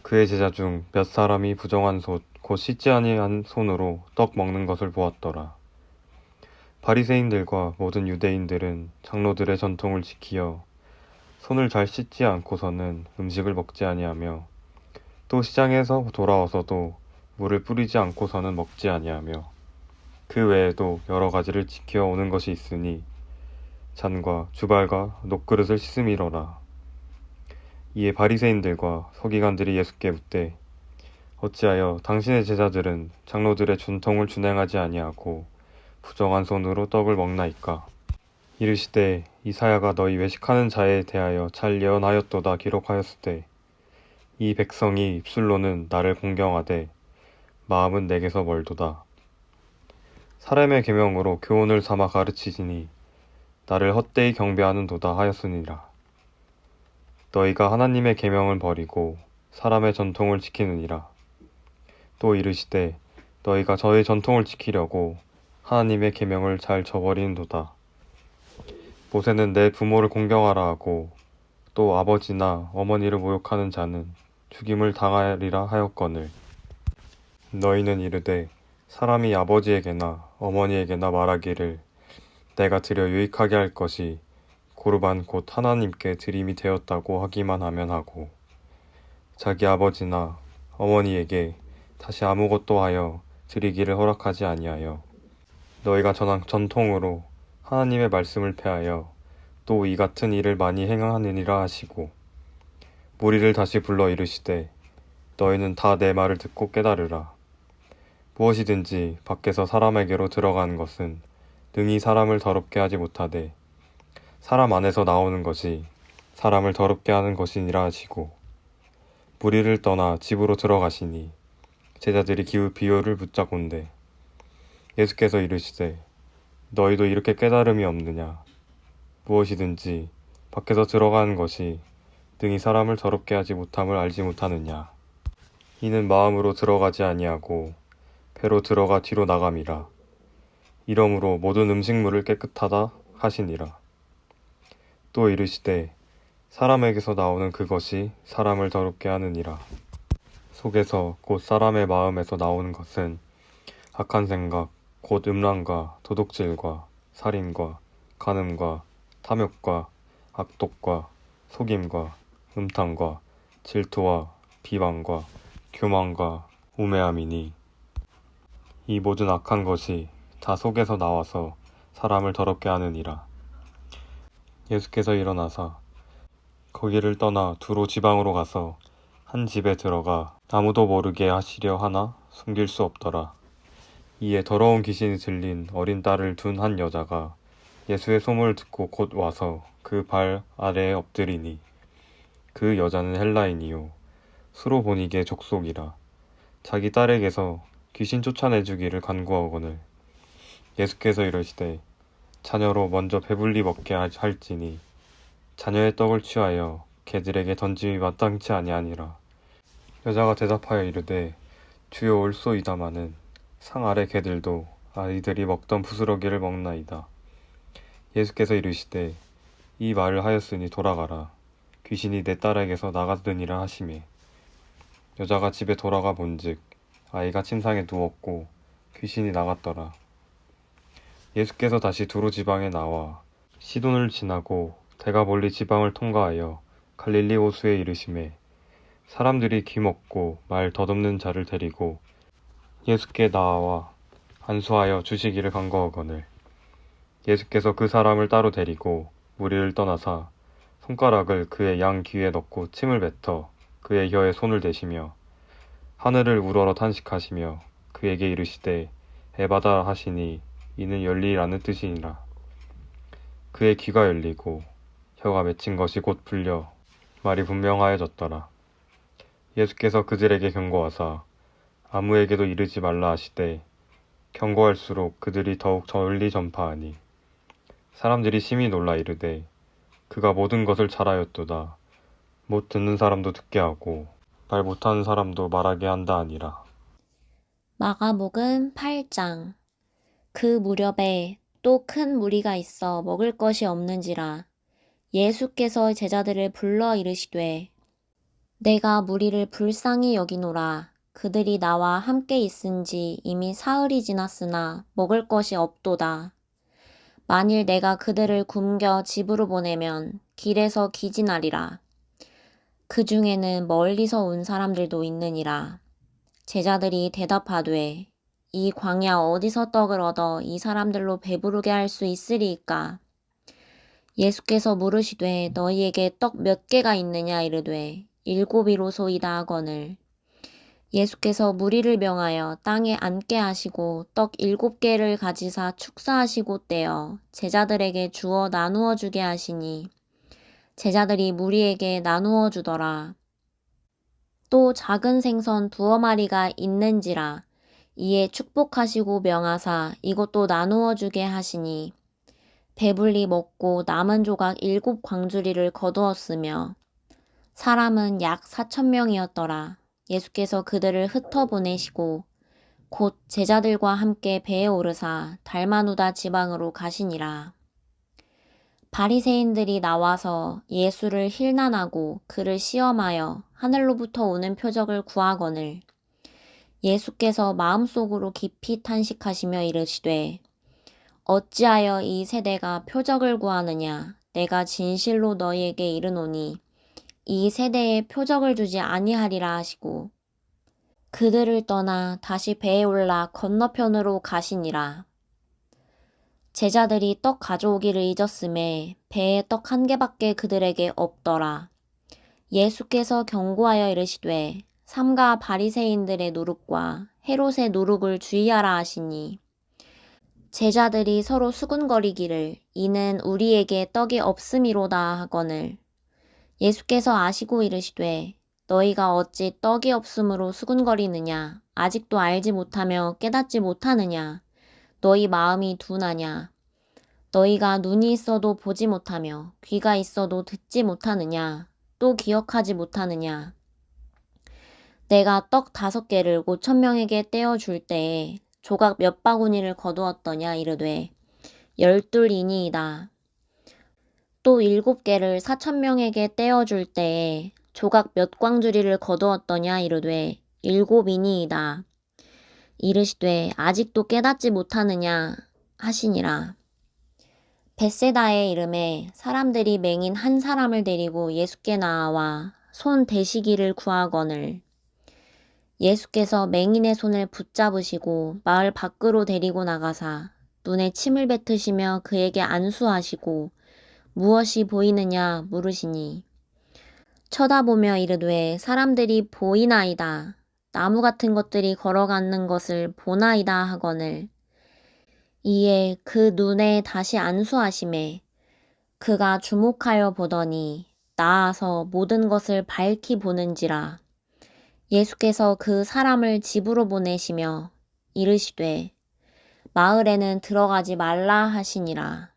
그의 제자 중 몇 사람이 부정한 곧 씻지 아니한 손으로 떡 먹는 것을 보았더라. 바리새인들과 모든 유대인들은 장로들의 전통을 지키어 손을 잘 씻지 않고서는 음식을 먹지 아니하며 또 시장에서 돌아와서도 물을 뿌리지 않고서는 먹지 아니하며 그 외에도 여러 가지를 지켜 오는 것이 있으니 잔과 주발과 녹그릇을 씻음이러라. 이에 바리새인들과 서기관들이 예수께 묻되 어찌하여 당신의 제자들은 장로들의 전통을 준행하지 아니하고 부정한 손으로 떡을 먹나이까? 이르시되 이사야가 너희 외식하는 자에 대하여 잘 예언하였도다 기록하였을 때 이 백성이 입술로는 나를 공경하되 마음은 내게서 멀도다. 사람의 계명으로 교훈을 삼아 가르치시니 나를 헛되이 경배하는도다 하였으니라. 너희가 하나님의 계명을 버리고 사람의 전통을 지키느니라. 또 이르시되 너희가 저의 전통을 지키려고 하나님의 계명을 잘 저버리는도다. 모세는 내 부모를 공경하라 하고 또 아버지나 어머니를 모욕하는 자는 죽임을 당하리라 하였거늘 너희는 이르되 사람이 아버지에게나 어머니에게나 말하기를 내가 드려 유익하게 할 것이 고르반 곧 하나님께 드림이 되었다고 하기만 하면 하고 자기 아버지나 어머니에게 다시 아무것도 하여 드리기를 허락하지 아니하여 너희가 전한 전통으로 하나님의 말씀을 폐하여 또 이 같은 일을 많이 행하느니라 하시고 무리를 다시 불러 이르시되 너희는 다 내 말을 듣고 깨달으라. 무엇이든지 밖에서 사람에게로 들어가는 것은 능히 사람을 더럽게 하지 못하되 사람 안에서 나오는 것이 사람을 더럽게 하는 것이니라 하시고 무리를 떠나 집으로 들어가시니 제자들이 기우 비유를 붙잡곤대 예수께서 이르시되 너희도 이렇게 깨달음이 없느냐. 무엇이든지 밖에서 들어가는 것이 능히 사람을 더럽게 하지 못함을 알지 못하느냐. 이는 마음으로 들어가지 아니하고 배로 들어가 뒤로 나감이라. 이러므로 모든 음식물을 깨끗하다 하시니라. 또 이르시되 사람에게서 나오는 그것이 사람을 더럽게 하느니라. 속에서 곧 사람의 마음에서 나오는 것은 악한 생각, 곧 음란과 도둑질과 살인과 간음과 탐욕과 악독과 속임과 음탕과 질투와 비방과 교만과 우매함이니 이 모든 악한 것이 다 속에서 나와서 사람을 더럽게 하느니라. 예수께서 일어나사 거기를 떠나 두로 지방으로 가서 한 집에 들어가 아무도 모르게 하시려 하나 숨길 수 없더라. 이에 더러운 귀신이 들린 어린 딸을 둔 한 여자가 예수의 소문을 듣고 곧 와서 그 발 아래에 엎드리니 그 여자는 헬라인이요 수로보니게 족속이라. 자기 딸에게서 귀신 쫓아내주기를 간구하거늘 예수께서 이르시되 자녀로 먼저 배불리 먹게 할지니 자녀의 떡을 취하여 개들에게 던짐이 마땅치 아니하니라. 여자가 대답하여 이르되 주여 올소이다마는 상 아래 개들도 아이들이 먹던 부스러기를 먹나이다. 예수께서 이르시되 이 말을 하였으니 돌아가라. 귀신이 내 딸에게서 나갔느니라 하시매 여자가 집에 돌아가 본즉 아이가 침상에 누웠고 귀신이 나갔더라. 예수께서 다시 두로 지방에 나와 시돈을 지나고 데가볼리 지방을 통과하여 갈릴리 호수에 이르시매 사람들이 귀먹고 말 덧없는 자를 데리고 예수께 나와 안수하여 주시기를 간구하거늘 예수께서 그 사람을 따로 데리고 무리를 떠나사 손가락을 그의 양 귀에 넣고 침을 뱉어 그의 혀에 손을 대시며 하늘을 우러러 탄식하시며 그에게 이르시되 에바다 하시니 이는 열리라는 뜻이니라. 그의 귀가 열리고 혀가 맺힌 것이 곧 풀려 말이 분명하여졌더라. 예수께서 그들에게 경고하사 아무에게도 이르지 말라 하시되 경고할수록 그들이 더욱 널리 전파하니 사람들이 심히 놀라 이르되 그가 모든 것을 잘하였도다. 못 듣는 사람도 듣게 하고 말 못하는 사람도 말하게 한다 하니라. 마가복음 8장. 그 무렵에 또 큰 무리가 있어 먹을 것이 없는지라 예수께서 제자들을 불러 이르시되 내가 무리를 불쌍히 여기노라. 그들이 나와 함께 있은지 이미 사흘이 지났으나 먹을 것이 없도다. 만일 내가 그들을 굶겨 집으로 보내면 길에서 기진하리라. 그 중에는 멀리서 온 사람들도 있느니라. 제자들이 대답하되 이 광야 어디서 떡을 얻어 이 사람들로 배부르게 할 수 있으리이까? 예수께서 물으시되 너희에게 떡 몇 개가 있느냐 이르되 7이로소이다 하거늘 예수께서 무리를 명하여 땅에 앉게 하시고 떡 7개를 가지사 축사하시고 떼어 제자들에게 주어 나누어 주게 하시니 제자들이 무리에게 나누어 주더라. 또 작은 생선 2마리가 있는지라 이에 축복하시고 명하사 이것도 나누어 주게 하시니 배불리 먹고 남은 조각 7광주리를 거두었으며 사람은 약 4,000명이었더라. 예수께서 그들을 흩어보내시고 곧 제자들과 함께 배에 오르사 달마누다 지방으로 가시니라. 바리새인들이 나와서 예수를 힐난하고 그를 시험하여 하늘로부터 오는 표적을 구하거늘 예수께서 마음속으로 깊이 탄식하시며 이르시되 어찌하여 이 세대가 표적을 구하느냐 내가 진실로 너희에게 이르노니 이 세대에 표적을 주지 아니하리라 하시고 그들을 떠나 다시 배에 올라 건너편으로 가시니라. 제자들이 떡 가져오기를 잊었음에 배에 떡 한 개밖에 그들에게 없더라. 예수께서 경고하여 이르시되 삼가 바리새인들의 누룩과 헤롯의 누룩을 주의하라 하시니 제자들이 서로 수군거리기를 이는 우리에게 떡이 없음이로다 하거늘 예수께서 아시고 이르시되 너희가 어찌 떡이 없음으로 수군거리느냐 아직도 알지 못하며 깨닫지 못하느냐 너희 마음이 둔하냐 너희가 눈이 있어도 보지 못하며 귀가 있어도 듣지 못하느냐 또 기억하지 못하느냐 내가 떡 5개를 5,000명에게 떼어줄 때에 조각 몇 바구니를 거두었더냐 이르되 12이니이다. 또 7개를 4,000명에게 떼어줄 때에 조각 몇 광주리를 거두었더냐 이르되 7이니이다. 이르시되 아직도 깨닫지 못하느냐 하시니라. 벳세다의 이름에 사람들이 맹인 한 사람을 데리고 예수께 나와 손 대시기를 구하거늘 예수께서 맹인의 손을 붙잡으시고 마을 밖으로 데리고 나가사 눈에 침을 뱉으시며 그에게 안수하시고 무엇이 보이느냐 물으시니 쳐다보며 이르되 사람들이 보이나이다. 나무 같은 것들이 걸어가는 것을 보나이다 하거늘 이에 그 눈에 다시 안수하심에 그가 주목하여 보더니 나아서 모든 것을 밝히 보는지라 예수께서 그 사람을 집으로 보내시며 이르시되 마을에는 들어가지 말라 하시니라.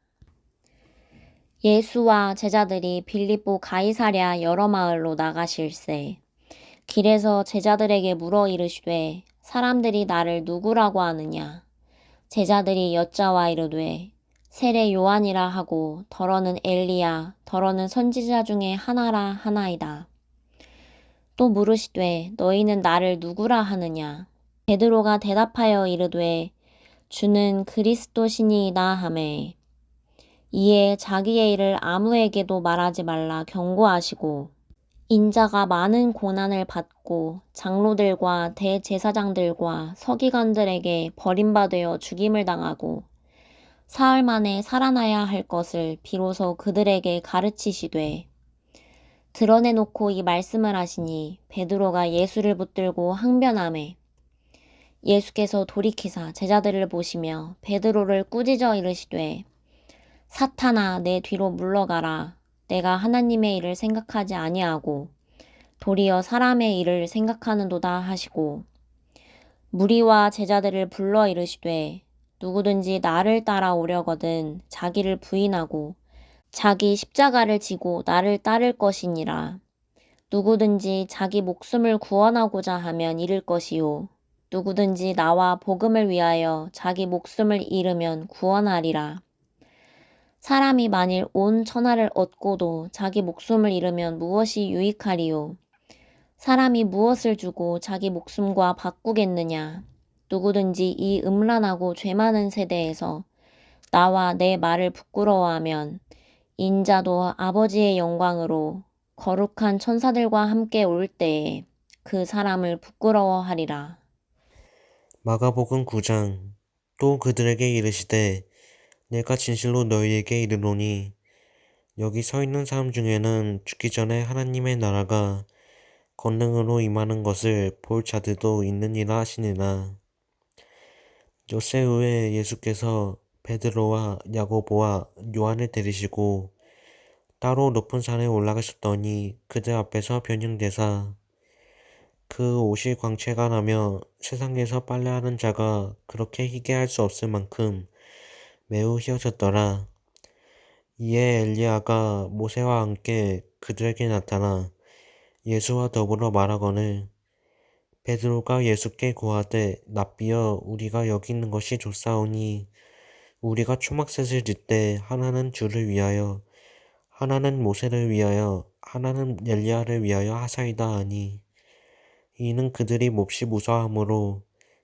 예수와 제자들이 빌립보 가이사랴 여러 마을로 나가실세 길에서 제자들에게 물어 이르시되 사람들이 나를 누구라고 하느냐 제자들이 여짜와 이르되 세례 요한이라 하고 더러는 엘리야 더러는 선지자 중에 하나라 하나이다. 또 물으시되 너희는 나를 누구라 하느냐 베드로가 대답하여 이르되 주는 그리스도시니이다 하매 이에 자기의 일을 아무에게도 말하지 말라 경고하시고 인자가 많은 고난을 받고 장로들과 대제사장들과 서기관들에게 버림받아 죽임을 당하고 사흘 만에 살아나야 할 것을 비로소 그들에게 가르치시되 드러내놓고 이 말씀을 하시니 베드로가 예수를 붙들고 항변하매 예수께서 돌이키사 제자들을 보시며 베드로를 꾸짖어 이르시되 사탄아 내 뒤로 물러가라 내가 하나님의 일을 생각하지 아니하고 도리어 사람의 일을 생각하는도다 하시고 무리와 제자들을 불러 이르시되 누구든지 나를 따라오려거든 자기를 부인하고 자기 십자가를 지고 나를 따를 것이니라. 누구든지 자기 목숨을 구원하고자 하면 잃을 것이요. 누구든지 나와 복음을 위하여 자기 목숨을 잃으면 구원하리라. 사람이 만일 온 천하를 얻고도 자기 목숨을 잃으면 무엇이 유익하리요? 사람이 무엇을 주고 자기 목숨과 바꾸겠느냐? 누구든지 이 음란하고 죄 많은 세대에서 나와 내 말을 부끄러워하면 인자도 아버지의 영광으로 거룩한 천사들과 함께 올 때에 그 사람을 부끄러워하리라. 마가복음 9장. 또 그들에게 이르시되 내가 진실로 너희에게 이르노니 여기 서 있는 사람 중에는 죽기 전에 하나님의 나라가 권능으로 임하는 것을 볼 자들도 있느니라 하시니라. 엿새 후에 예수께서 베드로와 야고보와 요한을 데리시고 따로 높은 산에 올라가셨더니 그들 앞에서 변형되사 그 옷이 광채가 나며 세상에서 빨래하는 자가 그렇게 희게 할 수 없을 만큼 매우 희어졌더라. 이에 엘리야가 모세와 함께 그들에게 나타나 예수와 더불어 말하거늘 베드로가 예수께 고하되 랍비여 우리가 여기 있는 것이 좋사오니 우리가 초막셋을 짓되 하나는 주를 위하여 하나는 모세를 위하여 하나는 엘리야를 위하여 하사이다 하니 이는 그들이 몹시 무서워하므로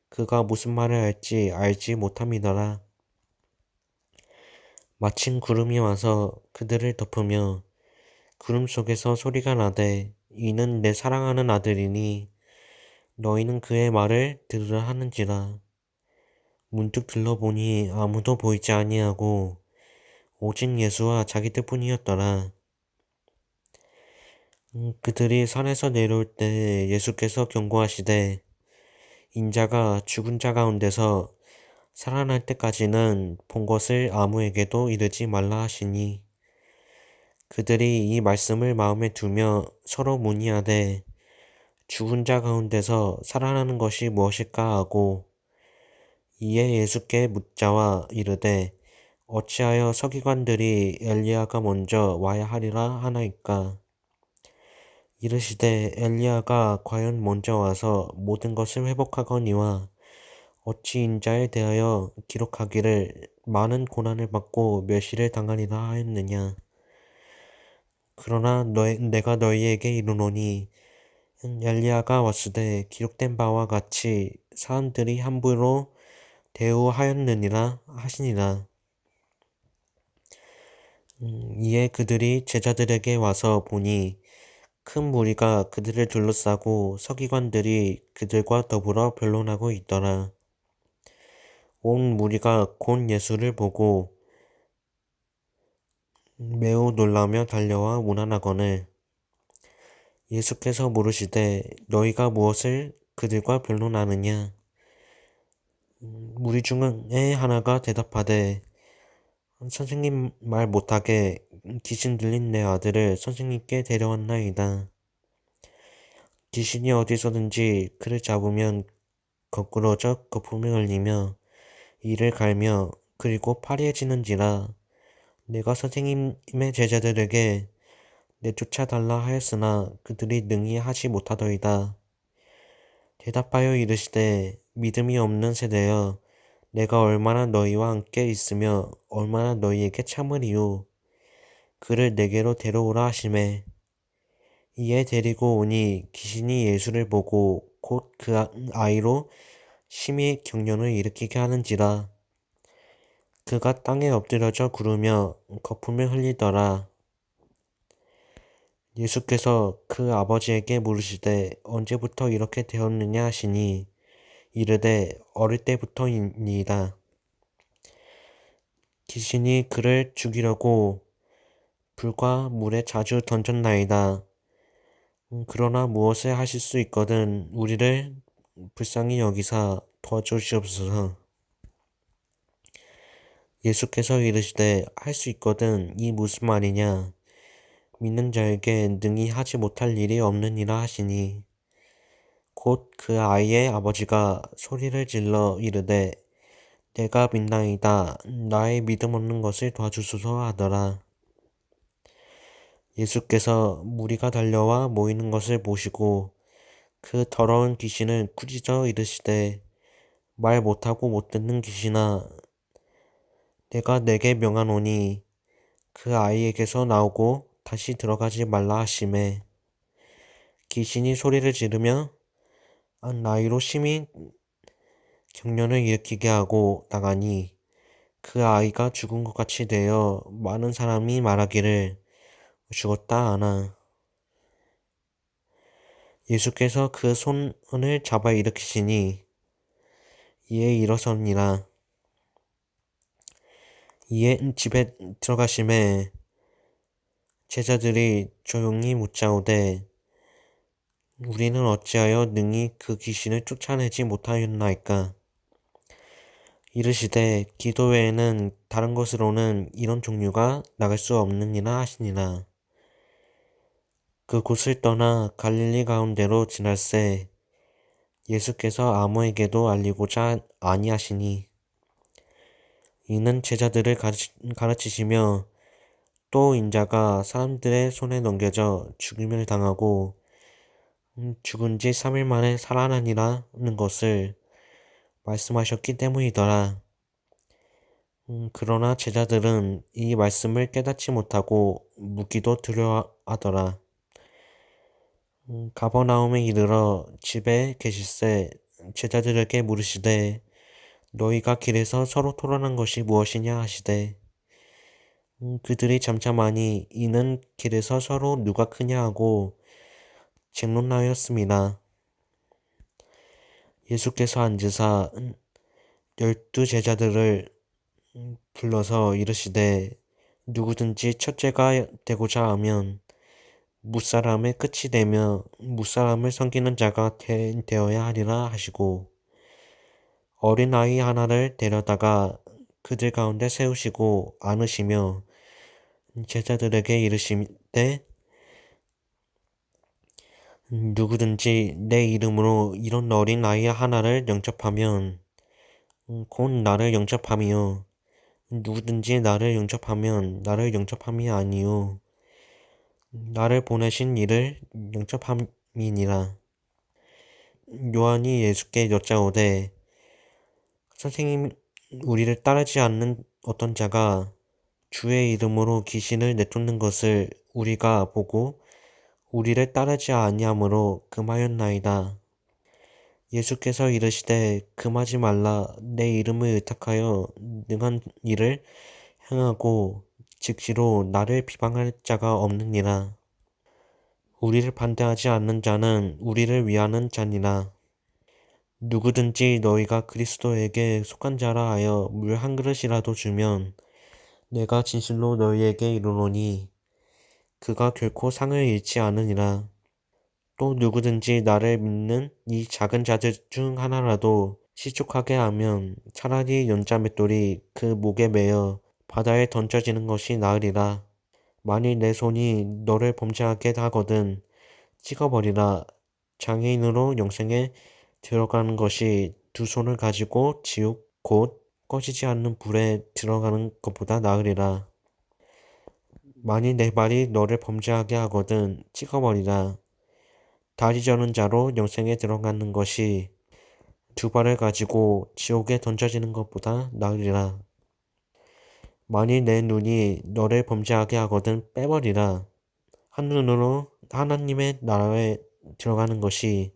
그가 무슨 말을 할지 알지 못함이더라. 마침 구름이 와서 그들을 덮으며 구름 속에서 소리가 나되 이는 내 사랑하는 아들이니 너희는 그의 말을 들으라 하는지라. 문득 들러보니 아무도 보이지 아니하고 오직 예수와 자기들뿐이었더라. 그들이 산에서 내려올 때 예수께서 경고하시되 인자가 죽은 자 가운데서 살아날 때까지는 본 것을 아무에게도 이르지 말라 하시니 그들이 이 말씀을 마음에 두며 서로 문의하되 죽은 자 가운데서 살아나는 것이 무엇일까 하고 이에 예수께 묻자와 이르되 어찌하여 서기관들이 엘리야가 먼저 와야 하리라 하나이까. 이르시되 엘리야가 과연 먼저 와서 모든 것을 회복하거니와 어찌 인자에 대하여 기록하기를 많은 고난을 받고 멸시를 당하리라 하였느냐. 그러나 내가 너희에게 이르노니 엘리야가 왔으되 기록된 바와 같이 사람들이 함부로 대우하였느니라 하시니라. 이에 그들이 제자들에게 와서 보니 큰 무리가 그들을 둘러싸고 서기관들이 그들과 더불어 변론하고 있더라. 온 무리가 곧 예수를 보고 매우 놀라며 달려와 문안하거늘 예수께서 물으시되 너희가 무엇을 그들과 변론하느냐. 무리 중에 하나가 대답하되 선생님 말 못하게 귀신 들린 내 아들을 선생님께 데려왔나이다. 귀신이 어디서든지 그를 잡으면 거꾸러져 거품을 흘리며 이를 갈며 그리고 파리해지는지라. 내가 선생님의 제자들에게 내쫓아달라 하였으나 그들이 능히 하지 못하더이다. 대답하여 이르시되 믿음이 없는 세대여 내가 얼마나 너희와 함께 있으며 얼마나 너희에게 참으리요. 그를 내게로 데려오라 하시매 이에 데리고 오니 귀신이 예수를 보고 곧 그 아이로 심히 경련을 일으키게 하는지라. 그가 땅에 엎드려져 구르며 거품을 흘리더라. 예수께서 그 아버지에게 물으시되 언제부터 이렇게 되었느냐 하시니 이르되 어릴 때부터이니이다. 귀신이 그를 죽이려고 불과 물에 자주 던졌나이다. 그러나 무엇을 하실 수 있거든 우리를 불쌍히 여기사 도와주시옵소서. 예수께서 이르시되 할 수 있거든 이 무슨 말이냐. 믿는 자에게 능히 하지 못할 일이 없느니라 하시니 곧 그 아이의 아버지가 소리를 질러 이르되 내가 믿나이다. 나의 믿음 없는 것을 도와주소서 하더라. 예수께서 무리가 달려와 모이는 것을 보시고 그 더러운 귀신을 꾸짖어 이르시되 말 못하고 못 듣는 귀신아 내가 내게 명하노니 그 아이에게서 나오고 다시 들어가지 말라 하시매 귀신이 소리를 지르며 나이로 심히 경련을 일으키게 하고 나가니 그 아이가 죽은 것 같이 되어 많은 사람이 말하기를 죽었다 하나. 예수께서 그 손을 잡아 일으키시니 이에 일어서니라. 이에 집에 들어가심에 제자들이 조용히 묻자오되 우리는 어찌하여 능히 그 귀신을 쫓아내지 못하였나이까. 이르시되 기도 외에는 다른 것으로는 이런 종류가 나갈 수 없느니라 하시니라. 그곳을 떠나 갈릴리 가운데로 지날새 예수께서 아무에게도 알리고자 아니하시니 이는 제자들을 가르치시며 또 인자가 사람들의 손에 넘겨져 죽임을 당하고 죽은 지 3일 만에 살아나니라는 것을 말씀하셨기 때문이더라. 그러나 제자들은 이 말씀을 깨닫지 못하고 묻기도 두려워하더라. 가버나움에 이르러 집에 계실새 제자들에게 물으시되 너희가 길에서 서로 토론한 것이 무엇이냐 하시되 그들이 잠잠하니 이는 길에서 서로 누가 크냐 하고 쟁론하였습니다. 예수께서 앉으사 12 제자들을 불러서 이르시되 누구든지 첫째가 되고자 하면 무사람의 끝이 되며 무사람을 섬기는 자가 되어야 하리라 하시고 어린아이 하나를 데려다가 그들 가운데 세우시고 안으시며 제자들에게 이르시되 누구든지 내 이름으로 이런 어린아이 하나를 영접하면 곧 나를 영접함이요 누구든지 나를 영접하면 나를 영접함이 아니요 나를 보내신 이를 영접함이니라. 요한이 예수께 여짜오되 선생님 우리를 따르지 않는 어떤 자가 주의 이름으로 귀신을 내쫓는 것을 우리가 보고 우리를 따르지 아니하므로 금하였나이다. 예수께서 이르시되 금하지 말라. 내 이름을 의탁하여 능한 일을 행하고 즉시로 나를 비방할 자가 없느니라. 우리를 반대하지 않는 자는 우리를 위하는 자니라. 누구든지 너희가 그리스도에게 속한 자라 하여 물 한 그릇이라도 주면 내가 진실로 너희에게 이르노니 그가 결코 상을 잃지 않으니라. 또 누구든지 나를 믿는 이 작은 자들 중 하나라도 시축하게 하면 차라리 연자 맷돌이 그 목에 매어 바다에 던져지는 것이 나으리라. 만일 내 손이 너를 범죄하게 하거든 찍어버리라. 장애인으로 영생에 들어가는 것이 두 손을 가지고 지옥 곧 꺼지지 않는 불에 들어가는 것보다 나으리라. 만일 내 발이 너를 범죄하게 하거든 찍어버리라. 다리 저는 자로 영생에 들어가는 것이 두 발을 가지고 지옥에 던져지는 것보다 나으리라. 만일 내 눈이 너를 범죄하게 하거든 빼버리라. 한 눈으로 하나님의 나라에 들어가는 것이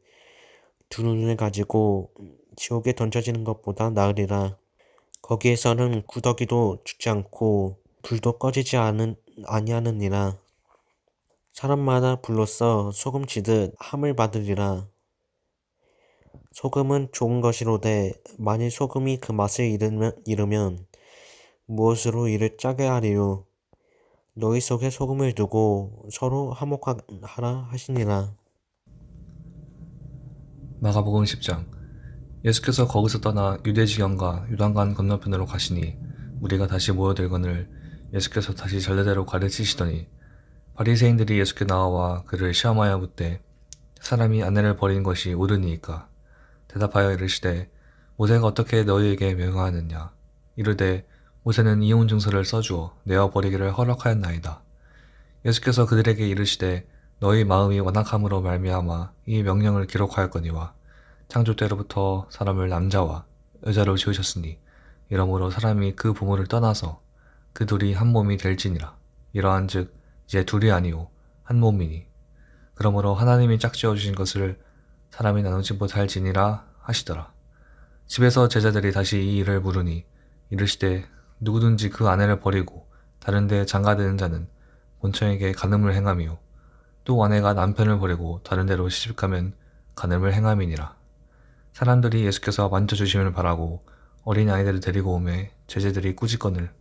두 눈을 가지고 지옥에 던져지는 것보다 나으리라. 거기에서는 구더기도 죽지 않고 불도 꺼지지 아니하느니라. 사람마다 불로써 소금치듯 함을 받으리라. 소금은 좋은 것이로되 만일 소금이 그 맛을 잃으면 무엇으로 이를 짜게 하리요. 너희 속에 소금을 두고 서로 화목하라 하시니라. 마가복음 10장. 예수께서 거기서 떠나 유대 지경과 요단강 건너편으로 가시니 무리가 다시 모여들거늘 예수께서 다시 전례대로 가르치시더니 바리새인들이 예수께 나와 그를 시험하여 묻되 사람이 아내를 버린 것이 옳으니이까? 대답하여 이르시되 모세가 어떻게 너희에게 명하느냐? 이르되 모세는 이혼 증서를 써주어 내어 버리기를 허락하였나이다. 예수께서 그들에게 이르시되 너희 마음이 완악함으로 말미암아 이 명령을 기록하였거니와 창조 때로부터 사람을 남자와 여자로 지으셨으니 이러므로 사람이 그 부모를 떠나서 그 둘이 한 몸이 될지니라. 이러한즉 이제 둘이 아니오 한 몸이니 그러므로 하나님이 짝지어 주신 것을 사람이 나누지 못할지니라 하시더라. 집에서 제자들이 다시 이 일을 물으니 이르시되 누구든지 그 아내를 버리고 다른 데 장가드는 자는 본처에게 간음을 행하며 또 아내가 남편을 버리고 다른 데로 시집가면 간음을 행함이니라. 사람들이 예수께서 만져주심을 바라고 어린아이들을 데리고 오매 제자들이 꾸짖거늘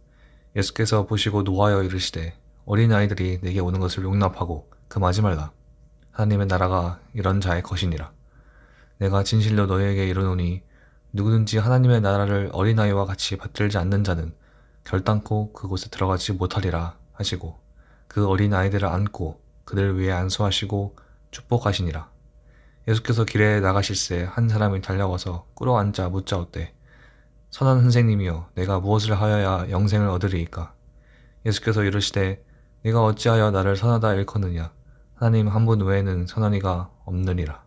예수께서 보시고 노하여 이르시되 어린아이들이 내게 오는 것을 용납하고 금하지 말라. 하나님의 나라가 이런 자의 것이니라. 내가 진실로 너희에게 이르노니 누구든지 하나님의 나라를 어린아이와 같이 받들지 않는 자는 결단코 그곳에 들어가지 못하리라 하시고 그 어린아이들을 안고 그들 위에 안수하시고 축복하시니라. 예수께서 길에 나가실새 한 사람이 달려와서 꿇어앉아 묻자오되 선한 선생님이여 내가 무엇을 하여야 영생을 얻으리이까? 예수께서 이르시되 네가 어찌하여 나를 선하다 일컫느냐? 하나님 한 분 외에는 선한 이가 없느니라.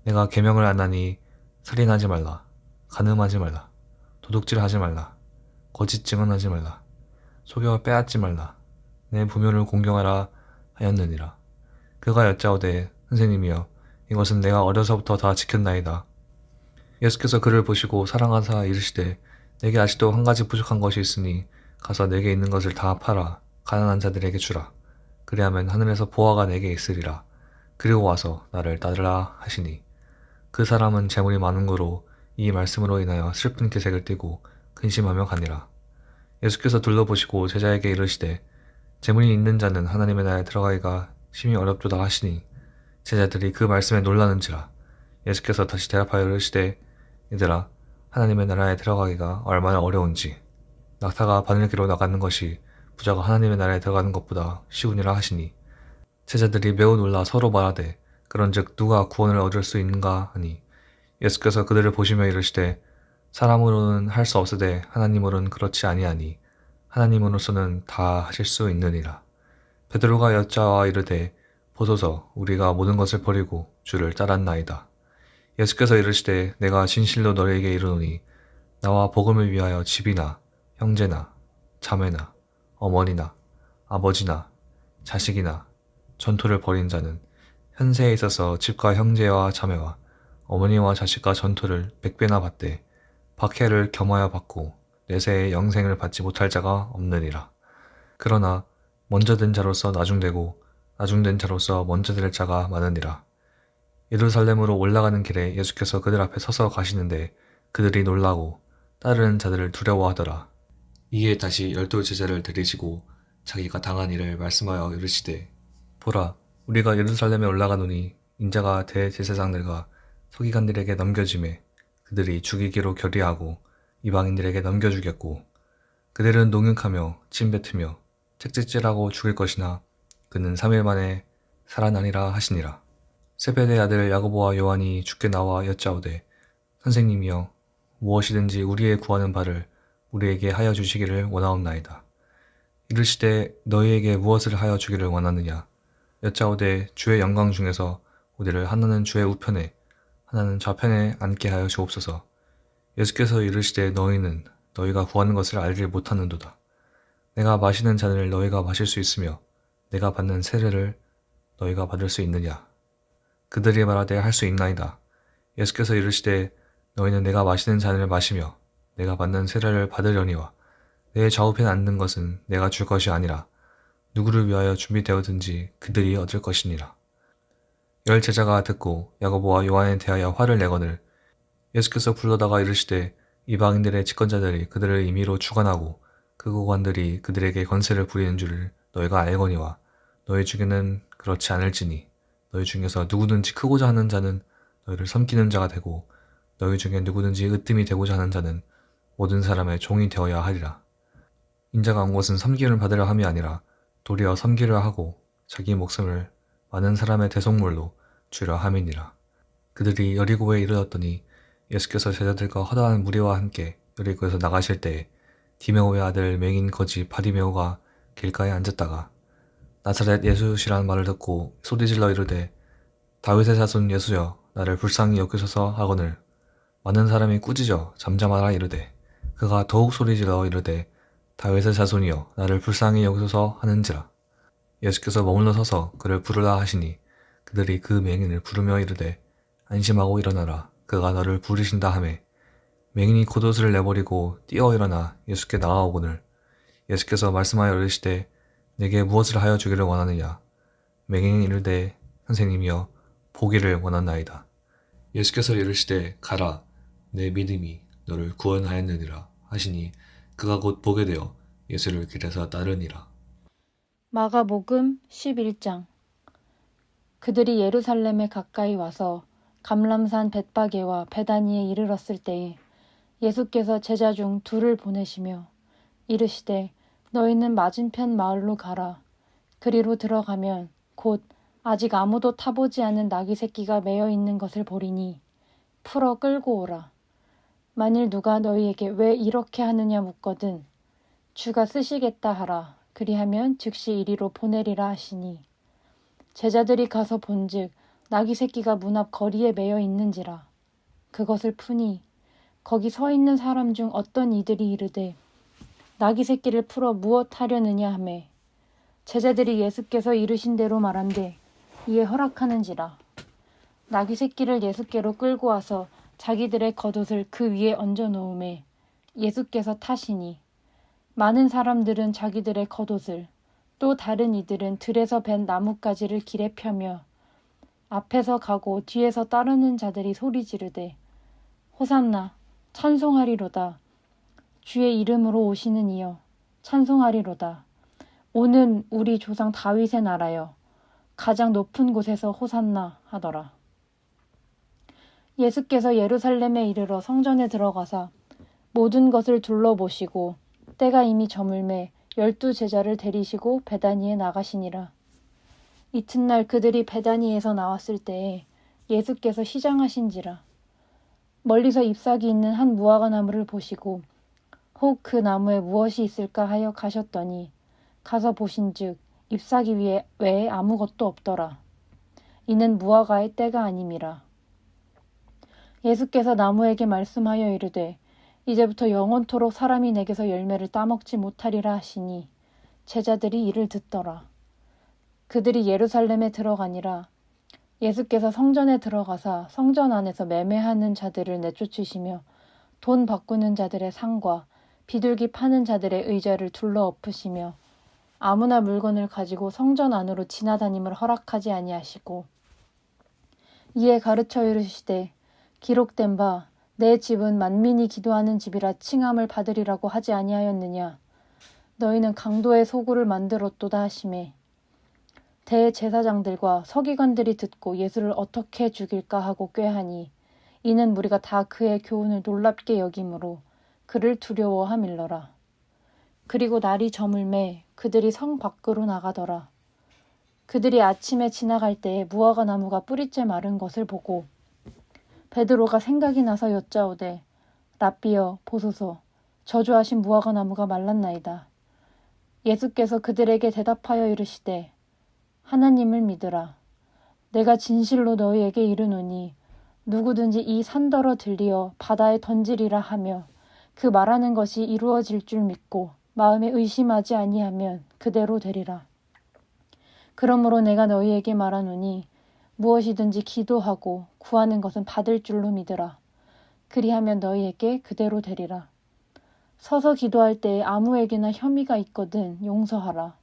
내가 계명을 안 하니 살인하지 말라, 간음하지 말라, 도둑질하지 말라, 거짓 증언하지 말라, 속여 빼앗지 말라, 내 부모를 공경하라 하였느니라. 그가 여짜오되 선생님이여, 이것은 내가 어려서부터 다 지켰나이다. 예수께서 그를 보시고 사랑하사 이르시되 내게 아직도 한 가지 부족한 것이 있으니 가서 내게 있는 것을 다 팔아 가난한 자들에게 주라. 그리하면 하늘에서 보화가 내게 있으리라. 그리고 와서 나를 따르라 하시니 그 사람은 재물이 많은 거로 이 말씀으로 인하여 슬픈 기색을 띠고 근심하며 가니라. 예수께서 둘러보시고 제자에게 이르시되 재물이 있는 자는 하나님의 나라에 들어가기가 심히 어렵도다 하시니 제자들이 그 말씀에 놀라는지라. 예수께서 다시 대답하여 이르시되 얘들아, 하나님의 나라에 들어가기가 얼마나 어려운지 낙타가 바늘기로 나가는 것이 부자가 하나님의 나라에 들어가는 것보다 쉬우니라 하시니 제자들이 매우 놀라 서로 말하되 그런즉 누가 구원을 얻을 수 있는가 하니 예수께서 그들을 보시며 이르시되 사람으로는 할 수 없으되 하나님으로는 그렇지 아니하니 하나님으로서는 다 하실 수 있느니라. 베드로가 여짜와 이르되 보소서, 우리가 모든 것을 버리고 주를 따랐나이다. 예수께서 이르시되 내가 진실로 너희에게 이르노니 나와 복음을 위하여 집이나 형제나 자매나 어머니나 아버지나 자식이나 전토를 벌인 자는 현세에 있어서 집과 형제와 자매와 어머니와 자식과 전토를 100배나 받되 박해를 겸하여 받고 내세의 영생을 받지 못할 자가 없느니라. 그러나 먼저 된 자로서 나중되고 나중된 자로서 먼저 될 자가 많으니라. 예루살렘으로 올라가는 길에 예수께서 그들 앞에 서서 가시는데 그들이 놀라고 따르는 자들을 두려워하더라. 이에 다시 12 제자를 데리시고 자기가 당한 일을 말씀하여 이르시되 보라, 우리가 예루살렘에 올라가노니 인자가 대제사장들과 서기관들에게 넘겨지매 그들이 죽이기로 결의하고 이방인들에게 넘겨주겠고 그들은 농역하며 침뱉으며 책찍질하고 죽일 것이나 그는 3일 만에 살아나니라 하시니라. 세베대의 아들 야고보와 요한이 주께 나와 여짜오되 선생님이여, 무엇이든지 우리의 구하는 바를 우리에게 하여 주시기를 원하옵나이다. 이르시되 너희에게 무엇을 하여 주기를 원하느냐. 여짜오되 주의 영광 중에서 우리를 하나는 주의 우편에 하나는 좌편에 앉게 하여 주옵소서. 예수께서 이르시되 너희는 너희가 구하는 것을 알지 못하는도다. 내가 마시는 잔을 너희가 마실 수 있으며 내가 받는 세례를 너희가 받을 수 있느냐. 그들이 말하되 할 수 있나이다. 예수께서 이르시되 너희는 내가 마시는 잔을 마시며 내가 받는 세례를 받으려니와 내 좌우편에 앉는 것은 내가 줄 것이 아니라 누구를 위하여 준비되었든지 그들이 얻을 것이니라. 10 제자가 듣고 야고보와 요한에 대하여 화를 내거늘 예수께서 불러다가 이르시되 이방인들의 집권자들이 그들을 임의로 주관하고 그 고관들이 그들에게 권세를 부리는 줄을 너희가 알거니와 너희 중에는 그렇지 않을지니 너희 중에서 누구든지 크고자 하는 자는 너희를 섬기는 자가 되고 너희 중에 누구든지 으뜸이 되고자 하는 자는 모든 사람의 종이 되어야 하리라. 인자가 온 것은 섬김을 받으려 함이 아니라 도리어 섬기려 하고 자기 목숨을 많은 사람의 대속물로 주려 함이니라. 그들이 여리고에 이르렀더니 예수께서 제자들과 허다한 무리와 함께 여리고에서 나가실 때에 디메오의 아들 맹인 거지 바디메오가 길가에 앉았다가 나사렛 예수시라는 말을 듣고 소리질러 이르되 다윗의 자손 예수여, 나를 불쌍히 여기소서 하거늘 많은 사람이 꾸짖어 잠잠하라 이르되 그가 더욱 소리질러 이르되 다윗의 자손이여, 나를 불쌍히 여기소서 하는지라. 예수께서 머물러 서서 그를 부르라 하시니 그들이 그 맹인을 부르며 이르되 안심하고 일어나라, 그가 너를 부르신다 하매 맹인이 겉옷을 내버리고 뛰어 일어나 예수께 나아오거늘 예수께서 말씀하여 이르시되 내게 무엇을 하여 주기를 원하느냐. 맹인이 이르되 선생님이여, 보기를 원하나이다. 예수께서 이르시되 가라, 내 믿음이 너를 구원하였느니라 하시니 그가 곧 보게 되어 예수를 길에서 따르니라. 마가복음 11장. 그들이 예루살렘에 가까이 와서 감람산 벳바게와 베다니에 이르렀을 때에 예수께서 제자 중 2를 보내시며 이르시되 너희는 맞은편 마을로 가라. 그리로 들어가면 곧 아직 아무도 타보지 않은 나귀 새끼가 매여 있는 것을 보리니 풀어 끌고 오라. 만일 누가 너희에게 왜 이렇게 하느냐 묻거든 주가 쓰시겠다 하라. 그리하면 즉시 이리로 보내리라 하시니 제자들이 가서 본즉 나귀 새끼가 문 앞 거리에 매여 있는지라. 그것을 푸니 거기 서 있는 사람 중 어떤 이들이 이르되 나귀 새끼를 풀어 무엇 하려느냐 하매 제자들이 예수께서 이르신 대로 말한대 이에 허락하는지라. 나귀 새끼를 예수께로 끌고 와서 자기들의 겉옷을 그 위에 얹어 놓음에 예수께서 타시니 많은 사람들은 자기들의 겉옷을 또 다른 이들은 들에서 벤 나뭇가지를 길에 펴며 앞에서 가고 뒤에서 따르는 자들이 소리 지르되 호산나 찬송하리로다 주의 이름으로 오시는 이여 찬송하리로다 오는 우리 조상 다윗의 나라여 가장 높은 곳에서 호산나 하더라. 예수께서 예루살렘에 이르러 성전에 들어가사 모든 것을 둘러보시고 때가 이미 저물매 12 제자를 데리시고 베다니에 나가시니라. 이튿날 그들이 베다니에서 나왔을 때에 예수께서 시장하신지라. 멀리서 잎사귀 있는 한 무화과 나무를 보시고 혹 그 나무에 무엇이 있을까 하여 가셨더니 가서 보신즉 잎사귀 위에 외에 아무것도 없더라. 이는 무화과의 때가 아님이라. 예수께서 나무에게 말씀하여 이르되 이제부터 영원토록 사람이 내게서 열매를 따먹지 못하리라 하시니 제자들이 이를 듣더라. 그들이 예루살렘에 들어가니라. 예수께서 성전에 들어가사 성전 안에서 매매하는 자들을 내쫓으시며 돈 바꾸는 자들의 상과 비둘기 파는 자들의 의자를 둘러 엎으시며 아무나 물건을 가지고 성전 안으로 지나다님을 허락하지 아니하시고 이에 가르쳐 이르시되 기록된 바 내 집은 만민이 기도하는 집이라 칭함을 받으리라고 하지 아니하였느냐. 너희는 강도의 소굴을 만들었도다 하시매 대제사장들과 서기관들이 듣고 예수를 어떻게 죽일까 하고 꾀하니 이는 무리가 다 그의 교훈을 놀랍게 여김으로 그를 두려워함일러라. 그리고 날이 저물매 그들이 성 밖으로 나가더라. 그들이 아침에 지나갈 때에 무화과 나무가 뿌리째 마른 것을 보고 베드로가 생각이 나서 여짜오되 랍비여 보소서 저주하신 무화과 나무가 말랐나이다. 예수께서 그들에게 대답하여 이르시되 하나님을 믿으라. 내가 진실로 너희에게 이르노니 누구든지 이 산더러 들리어 바다에 던지리라 하며 그 말하는 것이 이루어질 줄 믿고 마음에 의심하지 아니하면 그대로 되리라. 그러므로 내가 너희에게 말하노니 무엇이든지 기도하고 구하는 것은 받을 줄로 믿으라. 그리하면 너희에게 그대로 되리라. 서서 기도할 때에 아무에게나 혐의가 있거든 용서하라.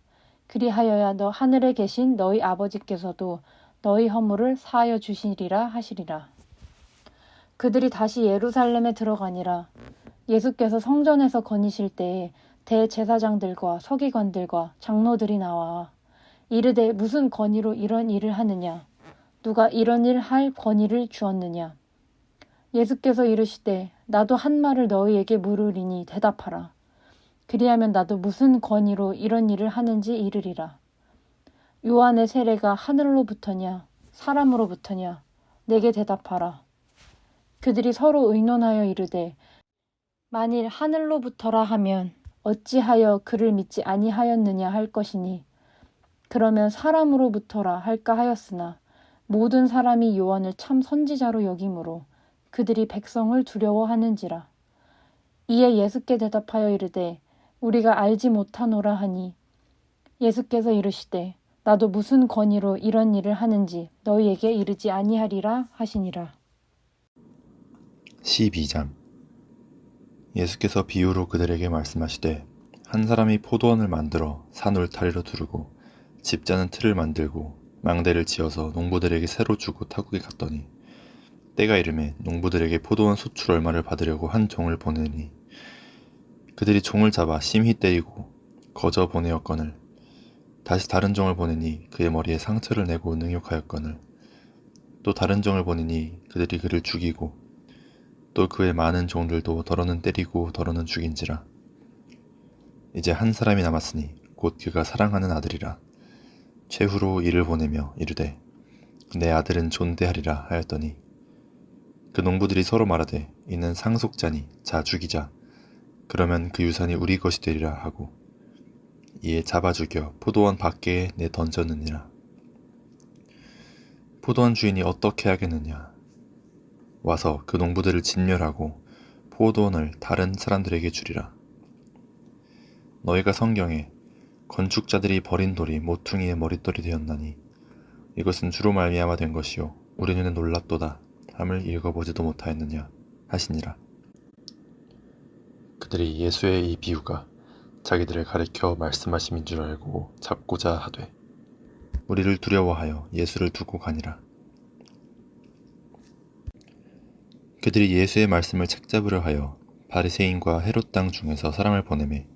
그리하여야 너 하늘에 계신 너희 아버지께서도 너희 허물을 사하여 주시리라 하시리라. 그들이 다시 예루살렘에 들어가니라. 예수께서 성전에서 거니실 때에 대제사장들과 서기관들과 장로들이 나와 이르되 무슨 권위로 이런 일을 하느냐? 누가 이런 일 할 권위를 주었느냐? 예수께서 이르시되 나도 한 말을 너희에게 물으리니 대답하라. 그리하면 나도 무슨 권위로 이런 일을 하는지 이르리라. 요한의 세례가 하늘로부터냐 사람으로부터냐? 내게 대답하라. 그들이 서로 의논하여 이르되 만일 하늘로부터라 하면 어찌하여 그를 믿지 아니하였느냐 할 것이니 그러면 사람으로부터라 할까 하였으나 모든 사람이 요한을 참 선지자로 여김으로 그들이 백성을 두려워하는지라. 이에 예수께 대답하여 이르되 우리가 알지 못하노라 하니 예수께서 이르시되 나도 무슨 권위로 이런 일을 하는지 너희에게 이르지 아니하리라 하시니라. 12장 예수께서 비유로 그들에게 말씀하시되 한 사람이 포도원을 만들어 산 울타리로 두르고 집자는 틀을 만들고 망대를 지어서 농부들에게 새로 주고 타국에 갔더니 때가 이르매 농부들에게 포도원 소출 얼마를 받으려고 한 종을 보내니 그들이 종을 잡아 심히 때리고 거저 보내었거늘 다시 다른 종을 보내니 그의 머리에 상처를 내고 능욕하였거늘 또 다른 종을 보내니 그들이 그를 죽이고 또 그의 많은 종들도 더러는 때리고 더러는 죽인지라. 이제 한 사람이 남았으니 곧 그가 사랑하는 아들이라. 최후로 이를 보내며 이르되 내 아들은 존대하리라 하였더니 그 농부들이 서로 말하되 이는 상속자니 자 죽이자. 그러면 그 유산이 우리 것이 되리라 하고 이에 잡아 죽여 포도원 밖에 내 던졌느니라. 포도원 주인이 어떻게 하겠느냐? 와서 그 농부들을 진멸하고 포도원을 다른 사람들에게 주리라. 너희가 성경에 건축자들이 버린 돌이 모퉁이의 머릿돌이 되었나니 이것은 주로 말미암아 된 것이요 우리 눈에 놀랍도다 함을 읽어보지도 못하였느냐 하시니라. 그들이 예수의 이 비유가 자기들을 가리켜 말씀하심인 줄 알고 잡고자 하되 우리를 두려워하여 예수를 두고 가니라. 그들이 예수의 말씀을 책잡으려 하여 바리새인과 헤롯 땅 중에서 사람을 보내매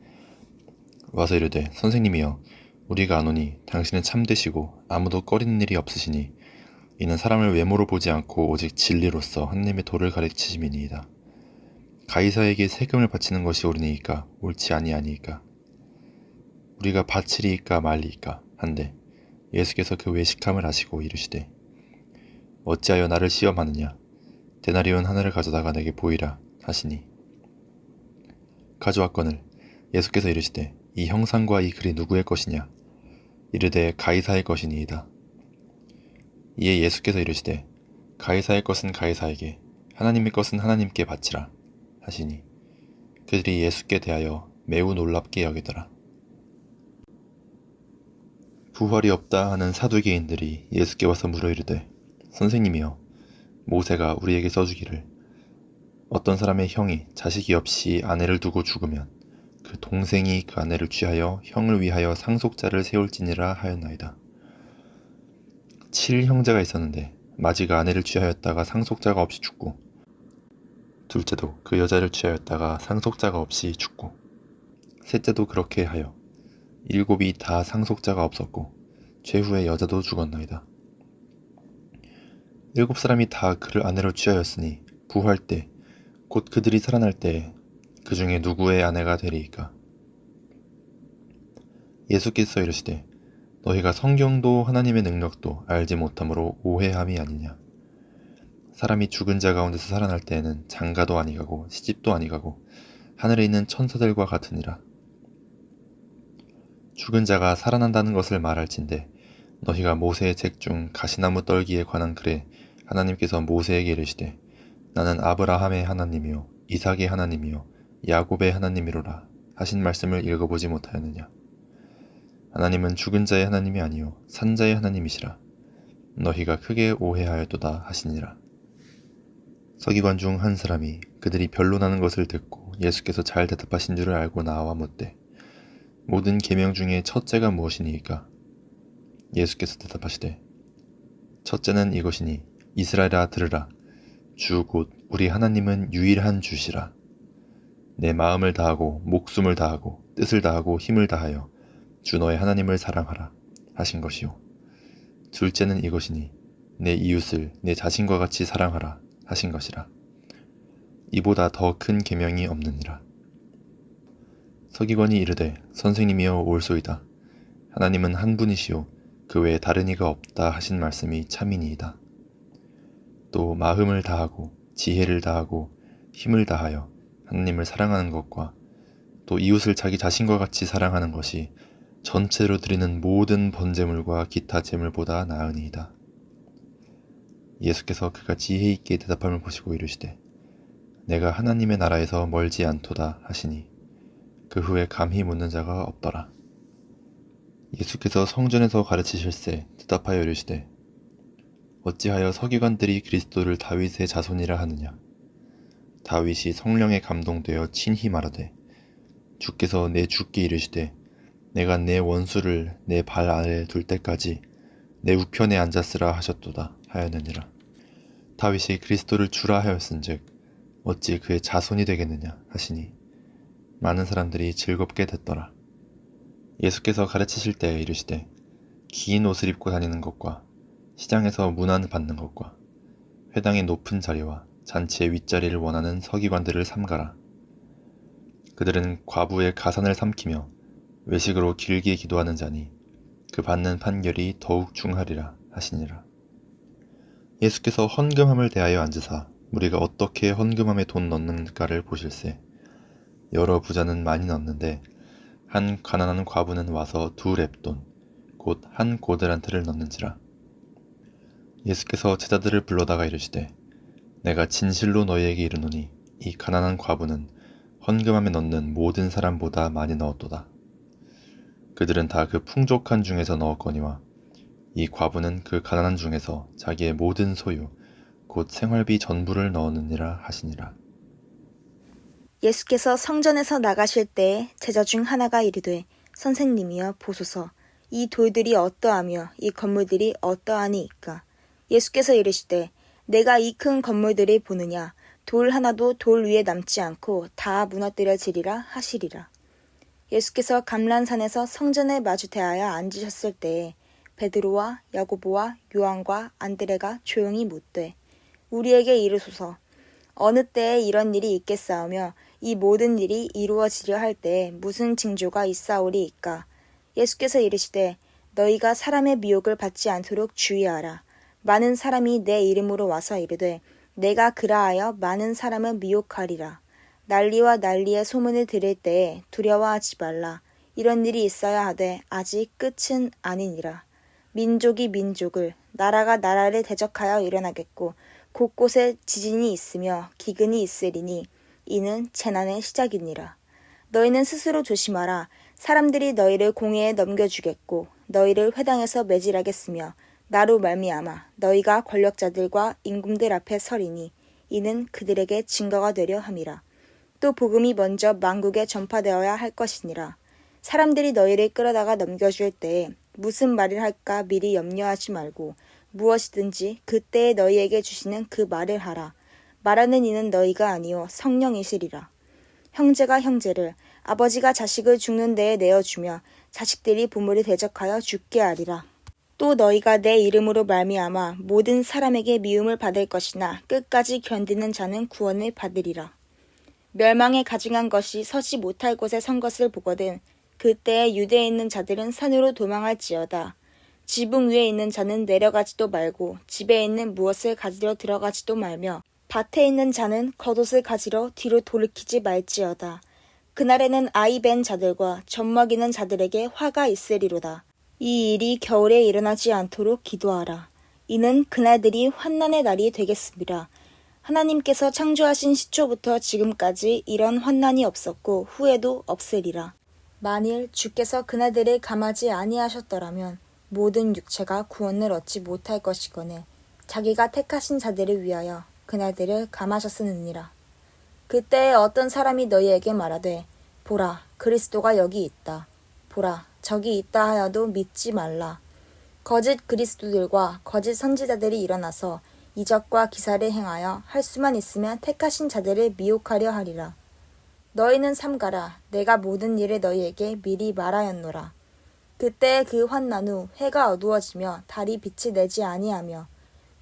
와서 이르되 선생님이여 우리가 아노니 당신은 참되시고 아무도 꺼리는 일이 없으시니 이는 사람을 외모로 보지 않고 오직 진리로서 하나님의 도를 가르치심이니이다. 가이사에게 세금을 바치는 것이 옳으니이까 옳지 아니하니이까 우리가 바치리이까 말리이까 한데 예수께서 그 외식함을 아시고 이르시되 어찌하여 나를 시험하느냐 데나리온 하나를 가져다가 내게 보이라 하시니 가져왔거늘 예수께서 이르시되 이 형상과 이 글이 누구의 것이냐 이르되 가이사의 것이니이다. 이에 예수께서 이르시되 가이사의 것은 가이사에게 하나님의 것은 하나님께 바치라 하시니 그들이 예수께 대하여 매우 놀랍게 여기더라. 부활이 없다 하는 사두개인들이 예수께 와서 물어 이르되 선생님이여 모세가 우리에게 써주기를 어떤 사람의 형이 자식이 없이 아내를 두고 죽으면 그 동생이 그 아내를 취하여 형을 위하여 상속자를 세울지니라 하였나이다. 7형제가 있었는데 마지가 아내를 취하였다가 상속자가 없이 죽고 둘째도 그 여자를 취하였다가 상속자가 없이 죽고 셋째도 그렇게 하여 7이 다 상속자가 없었고 최후의 여자도 죽었나이다. 7사람이 다 그를 아내로 취하였으니 부활 때 곧 그들이 살아날 때 그 중에 누구의 아내가 되리이까? 예수께서 이르시되 너희가 성경도 하나님의 능력도 알지 못함으로 오해함이 아니냐. 사람이 죽은 자 가운데서 살아날 때에는 장가도 아니가고 시집도 아니가고 하늘에 있는 천사들과 같으니라. 죽은 자가 살아난다는 것을 말할진대 너희가 모세의 책 중 가시나무 떨기에 관한 글에 하나님께서 모세에게 이르시되 나는 아브라함의 하나님이요 이삭의 하나님이요 야곱의 하나님이로라 하신 말씀을 읽어보지 못하였느냐. 하나님은 죽은 자의 하나님이 아니요 산 자의 하나님이시라. 너희가 크게 오해하였도다 하시니라. 서기관 중 한 사람이 그들이 변론하는 것을 듣고 예수께서 잘 대답하신 줄을 알고 나와 묻되 모든 계명 중에 첫째가 무엇이니이까? 예수께서 대답하시되 첫째는 이것이니 이스라엘아 들으라 주 곧 우리 하나님은 유일한 주시라. 내 마음을 다하고 목숨을 다하고 뜻을 다하고 힘을 다하여 주 너의 하나님을 사랑하라 하신 것이요. 둘째는 이것이니 내 이웃을 내 자신과 같이 사랑하라 하신 것이라. 이보다 더 큰 계명이 없느니라. 서기관이 이르되 선생님이여 옳소이다. 하나님은 한 분이시요 그 외에 다른 이가 없다 하신 말씀이 참이니이다. 또 마음을 다하고 지혜를 다하고 힘을 다하여 하나님을 사랑하는 것과 또 이웃을 자기 자신과 같이 사랑하는 것이 전체로 드리는 모든 번제물과 기타 제물보다 나으니이다. 예수께서 그가 지혜 있게 대답함을 보시고 이르시되 내가 하나님의 나라에서 멀지 않도다 하시니 그 후에 감히 묻는 자가 없더라. 예수께서 성전에서 가르치실세 대답하여 이르시되 어찌하여 서기관들이 그리스도를 다윗의 자손이라 하느냐. 다윗이 성령에 감동되어 친히 말하되 주께서 내 주께 이르시되 내가 내 원수를 내 발 아래 둘 때까지 내 우편에 앉았으라 하셨도다 하였느니라. 다윗이 그리스도를 주라 하였은즉 어찌 그의 자손이 되겠느냐 하시니 많은 사람들이 즐겁게 듣더라. 예수께서 가르치실 때에 이르시되 긴 옷을 입고 다니는 것과 시장에서 문안 받는 것과 회당의 높은 자리와 잔치의 윗자리를 원하는 서기관들을 삼가라. 그들은 과부의 가산을 삼키며 외식으로 길게 기도하는 자니 그 받는 판결이 더욱 중하리라 하시니라. 예수께서 헌금함을 대하여 앉으사 우리가 어떻게 헌금함에 돈 넣는가를 보실세. 여러 부자는 많이 넣는데 한 가난한 과부는 와서 2렙돈 곧 한 고데란트를 넣는지라. 예수께서 제자들을 불러다가 이르시되 내가 진실로 너희에게 이르노니 이 가난한 과부는 헌금함에 넣는 모든 사람보다 많이 넣었도다. 그들은 다 그 풍족한 중에서 넣었거니와 이 과부는 그 가난한 중에서 자기의 모든 소유 곧 생활비 전부를 넣었느니라 하시니라. 예수께서 성전에서 나가실 때에 제자 중 하나가 이르되 선생님이여 보소서 이 돌들이 어떠하며 이 건물들이 어떠하니이까. 예수께서 이르시되 내가 이 큰 건물들을 보느냐 돌 하나도 돌 위에 남지 않고 다 무너뜨려지리라 하시리라. 예수께서 감람산에서 성전에 마주 대하여 앉으셨을 때에 베드로와 야고보와 요한과 안드레가 조용히 묻되 우리에게 이르소서 어느 때에 이런 일이 있겠사오며 이 모든 일이 이루어지려 할 때에 무슨 징조가 있사오리이까. 예수께서 이르시되 너희가 사람의 미혹을 받지 않도록 주의하라. 많은 사람이 내 이름으로 와서 이르되 내가 그라하여 많은 사람을 미혹하리라. 난리와 난리의 소문을 들을 때에 두려워하지 말라. 이런 일이 있어야 하되 아직 끝은 아니니라. 민족이 민족을 나라가 나라를 대적하여 일어나겠고 곳곳에 지진이 있으며 기근이 있으리니 이는 재난의 시작이니라. 너희는 스스로 조심하라. 사람들이 너희를 공회에 넘겨주겠고 너희를 회당에서 매질하겠으며 나로 말미암아 너희가 권력자들과 임금들 앞에 서리니 이는 그들에게 증거가 되려 함이라. 또 복음이 먼저 만국에 전파되어야 할 것이니라. 사람들이 너희를 끌어다가 넘겨줄 때에 무슨 말을 할까 미리 염려하지 말고 무엇이든지 그때에 너희에게 주시는 그 말을 하라. 말하는 이는 너희가 아니요 성령이시리라. 형제가 형제를 아버지가 자식을 죽는 데에 내어주며 자식들이 부모를 대적하여 죽게 하리라. 또 너희가 내 이름으로 말미암아 모든 사람에게 미움을 받을 것이나 끝까지 견디는 자는 구원을 받으리라. 멸망에 가증한 것이 서지 못할 곳에 선 것을 보거든 그때에 유대에 있는 자들은 산으로 도망할지어다. 지붕 위에 있는 자는 내려가지도 말고 집에 있는 무엇을 가지러 들어가지도 말며 밭에 있는 자는 겉옷을 가지러 뒤로 돌이키지 말지어다. 그날에는 아이 벤 자들과 젖 먹이는 자들에게 화가 있으리로다. 이 일이 겨울에 일어나지 않도록 기도하라. 이는 그날들이 환난의 날이 되겠습니다. 하나님께서 창조하신 시초부터 지금까지 이런 환난이 없었고 후에도 없으리라. 만일 주께서 그날들을 감하지 아니하셨더라면 모든 육체가 구원을 얻지 못할 것이거늘 자기가 택하신 자들을 위하여 그날들을 감하셨으느니라. 그때에 어떤 사람이 너희에게 말하되 보라 그리스도가 여기 있다. 보라 저기 있다 하여도 믿지 말라. 거짓 그리스도들과 거짓 선지자들이 일어나서 이적과 기사를 행하여 할 수만 있으면 택하신 자들을 미혹하려 하리라. 너희는 삼가라. 내가 모든 일을 너희에게 미리 말하였노라. 그때 그 환난 후 해가 어두워지며 달이 빛이 내지 아니하며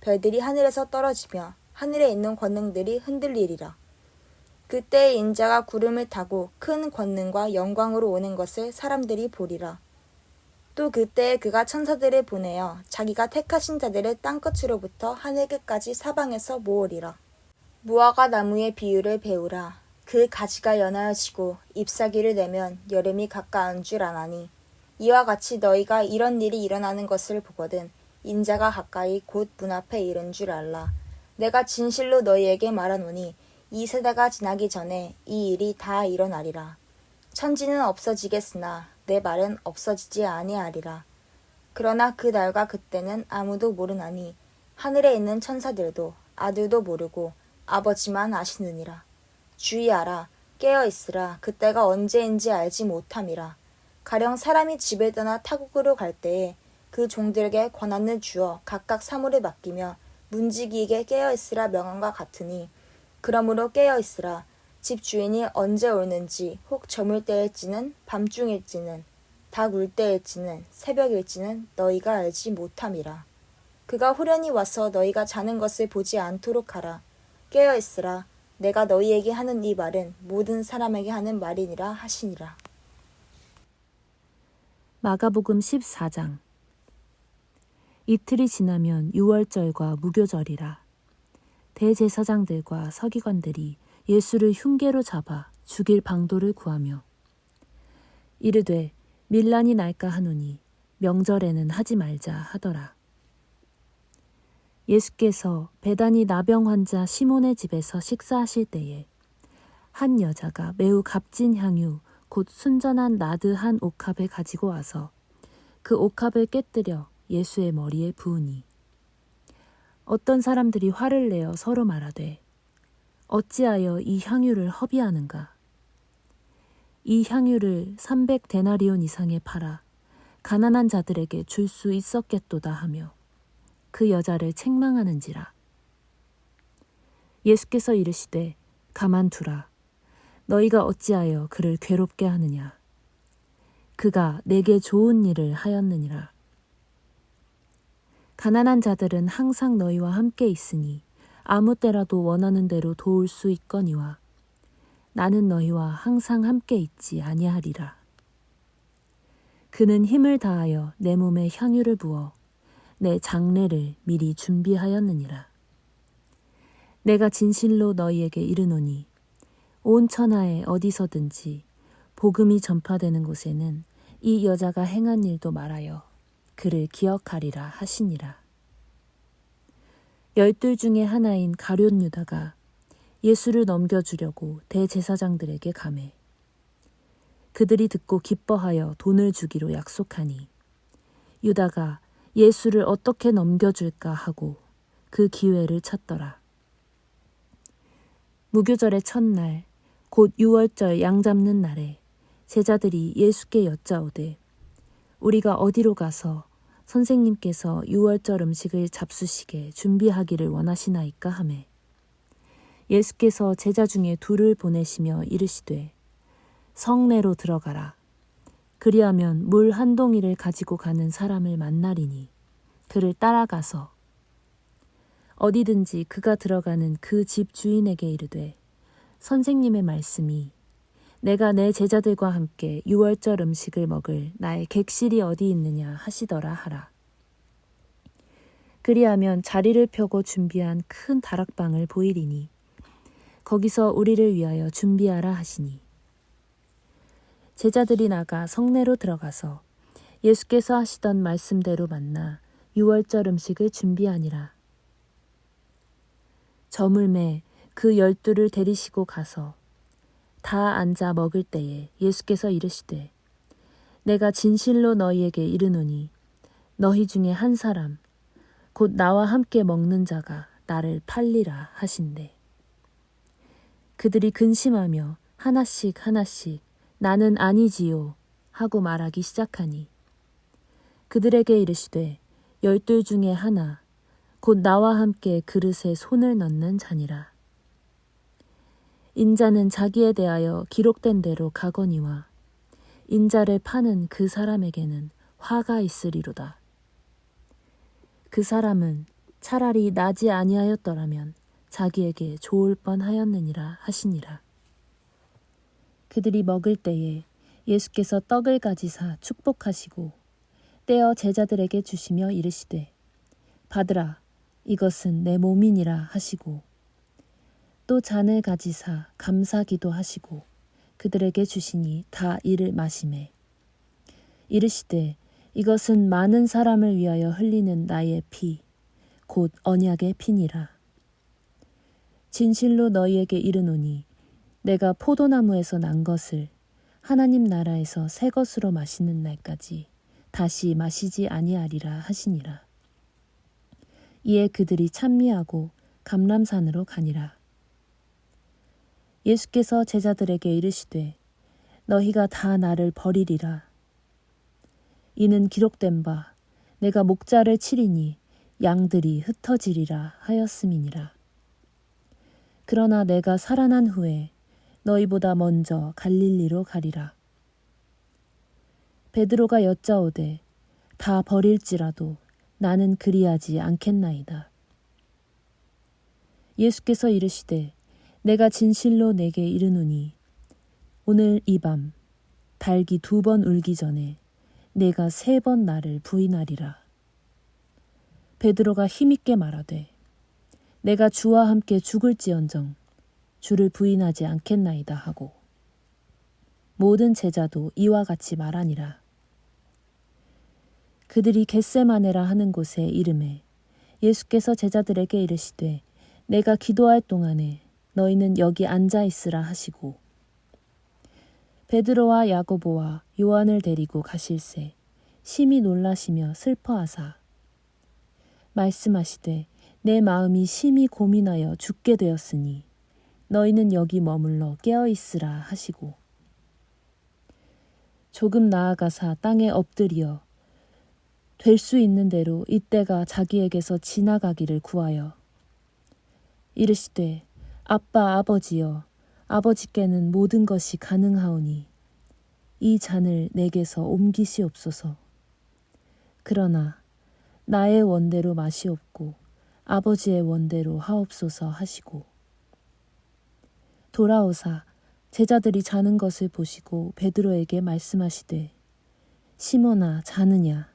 별들이 하늘에서 떨어지며 하늘에 있는 권능들이 흔들리리라. 그때 인자가 구름을 타고 큰 권능과 영광으로 오는 것을 사람들이 보리라. 또 그때에 그가 천사들을 보내어 자기가 택하신 자들을 땅끝으로부터 하늘 끝까지 사방에서 모으리라. 무화과 나무의 비유를 배우라. 그 가지가 연하여지고 잎사귀를 내면 여름이 가까운 줄 아나니 이와 같이 너희가 이런 일이 일어나는 것을 보거든 인자가 가까이 곧 문 앞에 이른 줄 알라. 내가 진실로 너희에게 말하노니 이 세대가 지나기 전에 이 일이 다 일어나리라. 천지는 없어지겠으나 내 말은 없어지지 아니하리라. 그러나 그 날과 그때는 아무도 모르나니 하늘에 있는 천사들도 아들도 모르고 아버지만 아시느니라. 주의하라. 깨어있으라. 그때가 언제인지 알지 못함이라. 가령 사람이 집을 떠나 타국으로 갈 때에 그 종들에게 권한을 주어 각각 사물을 맡기며 문지기에게 깨어있으라 명함과 같으니 그러므로 깨어있으라. 집 주인이 언제 오는지 혹 저물 때일지는 밤중일지는 닭 울 때일지는 새벽일지는 너희가 알지 못함이라. 그가 후련히 와서 너희가 자는 것을 보지 않도록 하라. 깨어있으라. 내가 너희에게 하는 이 말은 모든 사람에게 하는 말이니라 하시니라. 마가복음 14장. 이틀이 지나면 유월절과 무교절이라. 대제사장들과 서기관들이 예수를 흉계로 잡아 죽일 방도를 구하며 이르되 밀란이 날까 하노니 명절에는 하지 말자 하더라. 예수께서 베다니 나병 환자 시몬의 집에서 식사하실 때에 한 여자가 매우 값진 향유 곧 순전한 나드 한 옥합을 가지고 와서 그 옥합을 깨뜨려 예수의 머리에 부으니 어떤 사람들이 화를 내어 서로 말하되 어찌하여 이 향유를 허비하는가? 이 향유를 300데나리온 이상에 팔아 가난한 자들에게 줄 수 있었겠도다 하며 그 여자를 책망하는지라. 예수께서 이르시되 가만두라. 너희가 어찌하여 그를 괴롭게 하느냐? 그가 내게 좋은 일을 하였느니라. 가난한 자들은 항상 너희와 함께 있으니 아무 때라도 원하는 대로 도울 수 있거니와 나는 너희와 항상 함께 있지 아니하리라. 그는 힘을 다하여 내 몸에 향유를 부어 내 장례를 미리 준비하였느니라. 내가 진실로 너희에게 이르노니 온 천하에 어디서든지 복음이 전파되는 곳에는 이 여자가 행한 일도 말하여 그를 기억하리라 하시니라. 12 중에 하나인 가룟 유다가 예수를 넘겨주려고 대제사장들에게 가매 그들이 듣고 기뻐하여 돈을 주기로 약속하니 유다가 예수를 어떻게 넘겨줄까 하고 그 기회를 찾더라. 무교절의 첫날 곧 유월절 양 잡는 날에 제자들이 예수께 여짜오되 우리가 어디로 가서 선생님께서 유월절 음식을 잡수시게 준비하기를 원하시나이까 하매 예수께서 제자 중에 둘을 보내시며 이르시되 성내로 들어가라. 그리하면 물 한 동이를 가지고 가는 사람을 만나리니 그를 따라가서 어디든지 그가 들어가는 그 집 주인에게 이르되 선생님의 말씀이 내가 내 제자들과 함께 유월절 음식을 먹을 나의 객실이 어디 있느냐 하시더라 하라. 그리하면 자리를 펴고 준비한 큰 다락방을 보이리니 거기서 우리를 위하여 준비하라 하시니 제자들이 나가 성내로 들어가서 예수께서 하시던 말씀대로 만나 유월절 음식을 준비하니라. 저물매 그 12를 데리시고 가서 다 앉아 먹을 때에 예수께서 이르시되 내가 진실로 너희에게 이르노니 너희 중에 한 사람 곧 나와 함께 먹는 자가 나를 팔리라 하신대. 그들이 근심하며 하나씩 나는 아니지요 하고 말하기 시작하니 그들에게 이르시되 12 중에 하나 곧 나와 함께 그릇에 손을 넣는 자니라. 인자는 자기에 대하여 기록된 대로 가거니와 인자를 파는 그 사람에게는 화가 있으리로다. 그 사람은 차라리 나지 아니하였더라면 자기에게 좋을 뻔하였느니라 하시니라. 그들이 먹을 때에 예수께서 떡을 가지사 축복하시고 떼어 제자들에게 주시며 이르시되 받으라 이것은 내 몸이니라 하시고 또 잔을 가지사 감사기도 하시고 그들에게 주시니 다 이를 마시매 이르시되 이것은 많은 사람을 위하여 흘리는 나의 피 곧 언약의 피니라. 진실로 너희에게 이르노니 내가 포도나무에서 난 것을 하나님 나라에서 새 것으로 마시는 날까지 다시 마시지 아니하리라 하시니라. 이에 그들이 찬미하고 감람산으로 가니라. 예수께서 제자들에게 이르시되 너희가 다 나를 버리리라. 이는 기록된 바 내가 목자를 치리니 양들이 흩어지리라 하였음이니라. 그러나 내가 살아난 후에 너희보다 먼저 갈릴리로 가리라. 베드로가 여짜오되 다 버릴지라도 나는 그리하지 않겠나이다. 예수께서 이르시되 내가 진실로 내게 이르노니 오늘 이 밤 닭이 2번 울기 전에 내가 3번 나를 부인하리라. 베드로가 힘있게 말하되 내가 주와 함께 죽을지언정 주를 부인하지 않겠나이다 하고 모든 제자도 이와 같이 말하니라. 그들이 겟세마네라 하는 곳에 이르매 예수께서 제자들에게 이르시되 내가 기도할 동안에 너희는 여기 앉아 있으라 하시고 베드로와 야고보와 요한을 데리고 가실새 심히 놀라시며 슬퍼하사 말씀하시되 내 마음이 심히 고민하여 죽게 되었으니 너희는 여기 머물러 깨어 있으라 하시고 조금 나아가사 땅에 엎드리어 될 수 있는 대로 이때가 자기에게서 지나가기를 구하여 이르시되 아빠 아버지여 아버지께는 모든 것이 가능하오니 이 잔을 내게서 옮기시옵소서. 그러나 나의 원대로 마시옵고 아버지의 원대로 하옵소서 하시고 돌아오사 제자들이 자는 것을 보시고 베드로에게 말씀하시되 시몬아 자느냐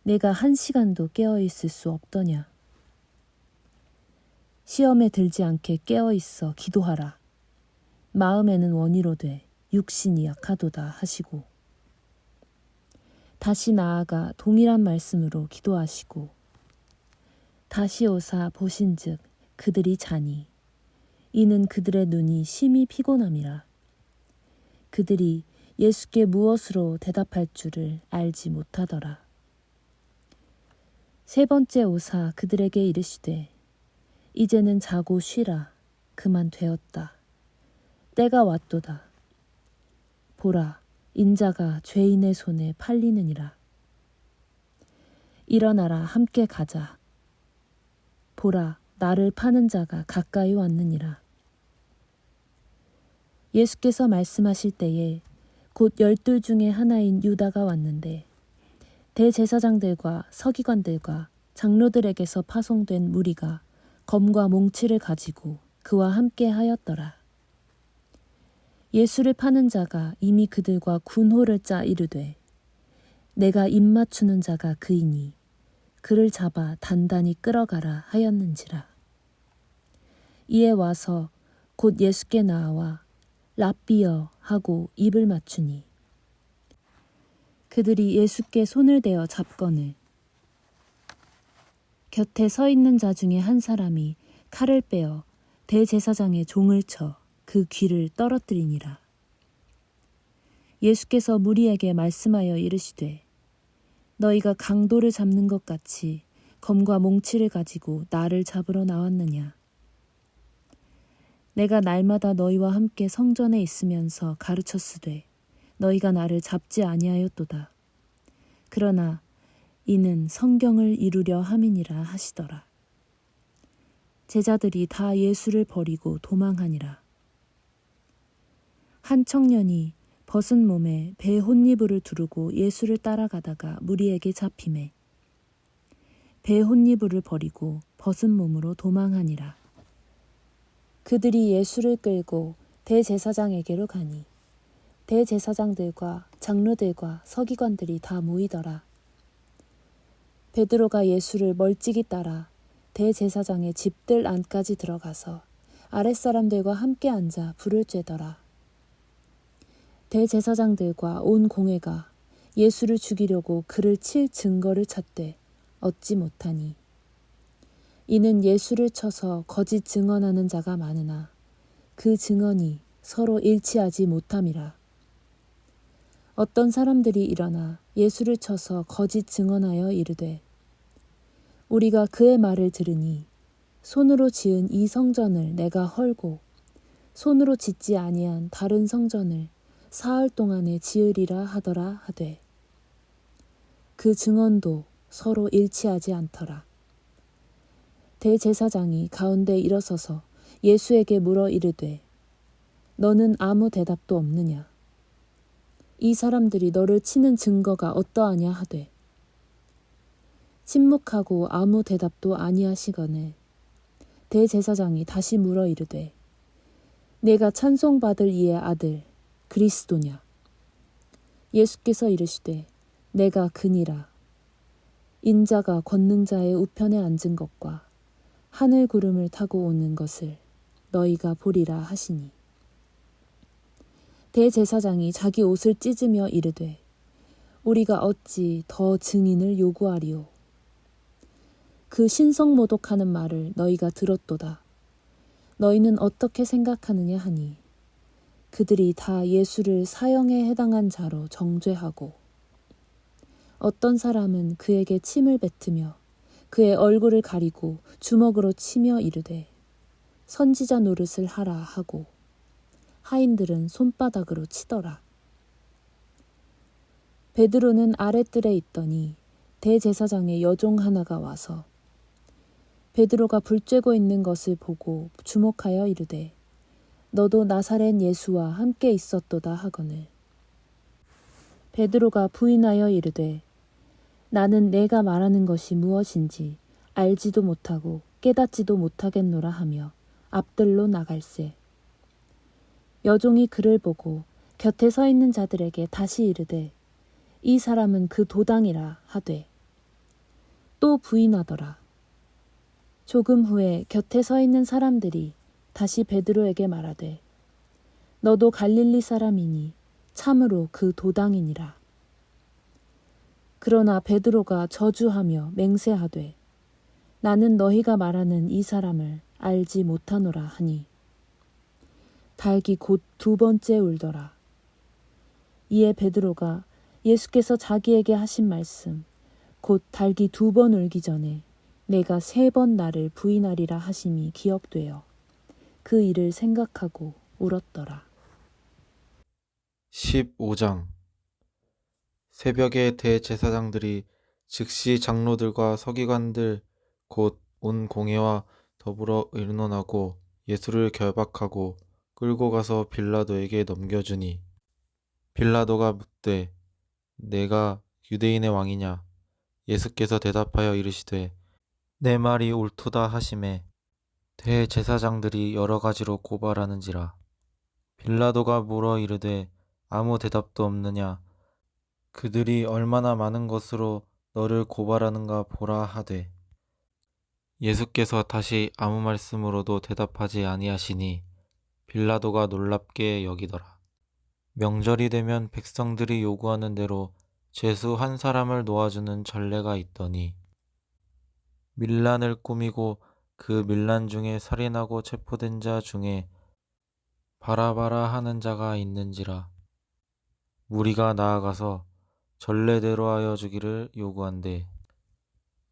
내가 1시간도 깨어 있을 수 없더냐 시험에 들지 않게 깨어 있어 기도하라 마음에는 원이로되 육신이 약하도다 하시고 다시 나아가 동일한 말씀으로 기도하시고 다시 오사 보신즉 그들이 자니 이는 그들의 눈이 심히 피곤함이라 그들이 예수께 무엇으로 대답할 줄을 알지 못하더라. 세 번째 오사 그들에게 이르시되 이제는 자고 쉬라 그만 되었다. 때가 왔도다. 보라 인자가 죄인의 손에 팔리느니라. 일어나라 함께 가자. 보라 나를 파는 자가 가까이 왔느니라. 예수께서 말씀하실 때에 곧 12 중에 하나인 유다가 왔는데 대제사장들과 서기관들과 장로들에게서 파송된 무리가 검과 몽치를 가지고 그와 함께 하였더라. 예수를 파는 자가 이미 그들과 군호를 짜 이르되 내가 입맞추는 자가 그이니 그를 잡아 단단히 끌어가라 하였는지라. 이에 와서 곧 예수께 나와 랍비여 하고 입을 맞추니 그들이 예수께 손을 대어 잡거늘 곁에 서 있는 자 중에 한 사람이 칼을 빼어 대제사장의 종을 쳐 그 귀를 떨어뜨리니라. 예수께서 무리에게 말씀하여 이르시되 너희가 강도를 잡는 것 같이 검과 몽치를 가지고 나를 잡으러 나왔느냐. 내가 날마다 너희와 함께 성전에 있으면서 가르쳤으되 너희가 나를 잡지 아니하였도다. 그러나 이는 성경을 이루려 함이니라 하시더라. 제자들이 다 예수를 버리고 도망하니라. 한 청년이 벗은 몸에 배 혼니부를 두르고 예수를 따라가다가 무리에게 잡히매 배 혼니부를 버리고 벗은 몸으로 도망하니라. 그들이 예수를 끌고 대제사장에게로 가니 대제사장들과 장로들과 서기관들이 다 모이더라. 베드로가 예수를 멀찍이 따라 대제사장의 집들 안까지 들어가서 아랫사람들과 함께 앉아 불을 쬐더라. 대제사장들과 온 공회가 예수를 죽이려고 그를 칠 증거를 찾되 얻지 못하니 이는 예수를 쳐서 거짓 증언하는 자가 많으나 그 증언이 서로 일치하지 못함이라. 어떤 사람들이 일어나 예수를 쳐서 거짓 증언하여 이르되 우리가 그의 말을 들으니 손으로 지은 이 성전을 내가 헐고 손으로 짓지 아니한 다른 성전을 사흘 동안에 지으리라 하더라 하되 그 증언도 서로 일치하지 않더라. 대제사장이 가운데 일어서서 예수에게 물어 이르되 너는 아무 대답도 없느냐. 이 사람들이 너를 치는 증거가 어떠하냐 하되 침묵하고 아무 대답도 아니하시거늘 대제사장이 다시 물어 이르되 내가 찬송받을 이의 아들 그리스도냐. 예수께서 이르시되 내가 그니라. 인자가 권능자의 우편에 앉은 것과 하늘 구름을 타고 오는 것을 너희가 보리라 하시니 대제사장이 자기 옷을 찢으며 이르되 우리가 어찌 더 증인을 요구하리오. 그 신성모독하는 말을 너희가 들었도다. 너희는 어떻게 생각하느냐 하니 그들이 다 예수를 사형에 해당한 자로 정죄하고 어떤 사람은 그에게 침을 뱉으며 그의 얼굴을 가리고 주먹으로 치며 이르되 선지자 노릇을 하라 하고 하인들은 손바닥으로 치더라. 베드로는 아랫뜰에 있더니 대제사장의 여종 하나가 와서 베드로가 불 쬐고 있는 것을 보고 주목하여 이르되 너도 나사렛 예수와 함께 있었도다 하거늘 베드로가 부인하여 이르되 나는 내가 말하는 것이 무엇인지 알지도 못하고 깨닫지도 못하겠노라 하며 앞들로 나갈새 여종이 그를 보고 곁에 서 있는 자들에게 다시 이르되 이 사람은 그 도당이라 하되 또 부인하더라. 조금 후에 곁에 서 있는 사람들이 다시 베드로에게 말하되 너도 갈릴리 사람이니 참으로 그 도당이니라. 그러나 베드로가 저주하며 맹세하되 나는 너희가 말하는 이 사람을 알지 못하노라 하니 닭이 곧 2번째 울더라. 이에 베드로가 예수께서 자기에게 하신 말씀 곧 닭이 2번 울기 전에 내가 3번 나를 부인하리라 하심이 기억되어 그 일을 생각하고 울었더라. 15장 새벽에 대제사장들이 즉시 장로들과 서기관들 곧 온 공회와 더불어 의논하고 예수를 결박하고 끌고 가서 빌라도에게 넘겨주니 빌라도가 묻되 내가 유대인의 왕이냐? 예수께서 대답하여 이르시되 내 말이 옳도다 하시매 대제사장들이 여러 가지로 고발하는지라. 빌라도가 물어 이르되 아무 대답도 없느냐? 그들이 얼마나 많은 것으로 너를 고발하는가 보라 하되 예수께서 다시 아무 말씀으로도 대답하지 아니하시니 빌라도가 놀랍게 여기더라. 명절이 되면 백성들이 요구하는 대로 죄수 한 사람을 놓아주는 전례가 있더니 밀란을 꾸미고 그 밀란 중에 살인하고 체포된 자 중에 바라바라 하는 자가 있는지라. 무리가 나아가서 전례대로 하여 주기를 요구한대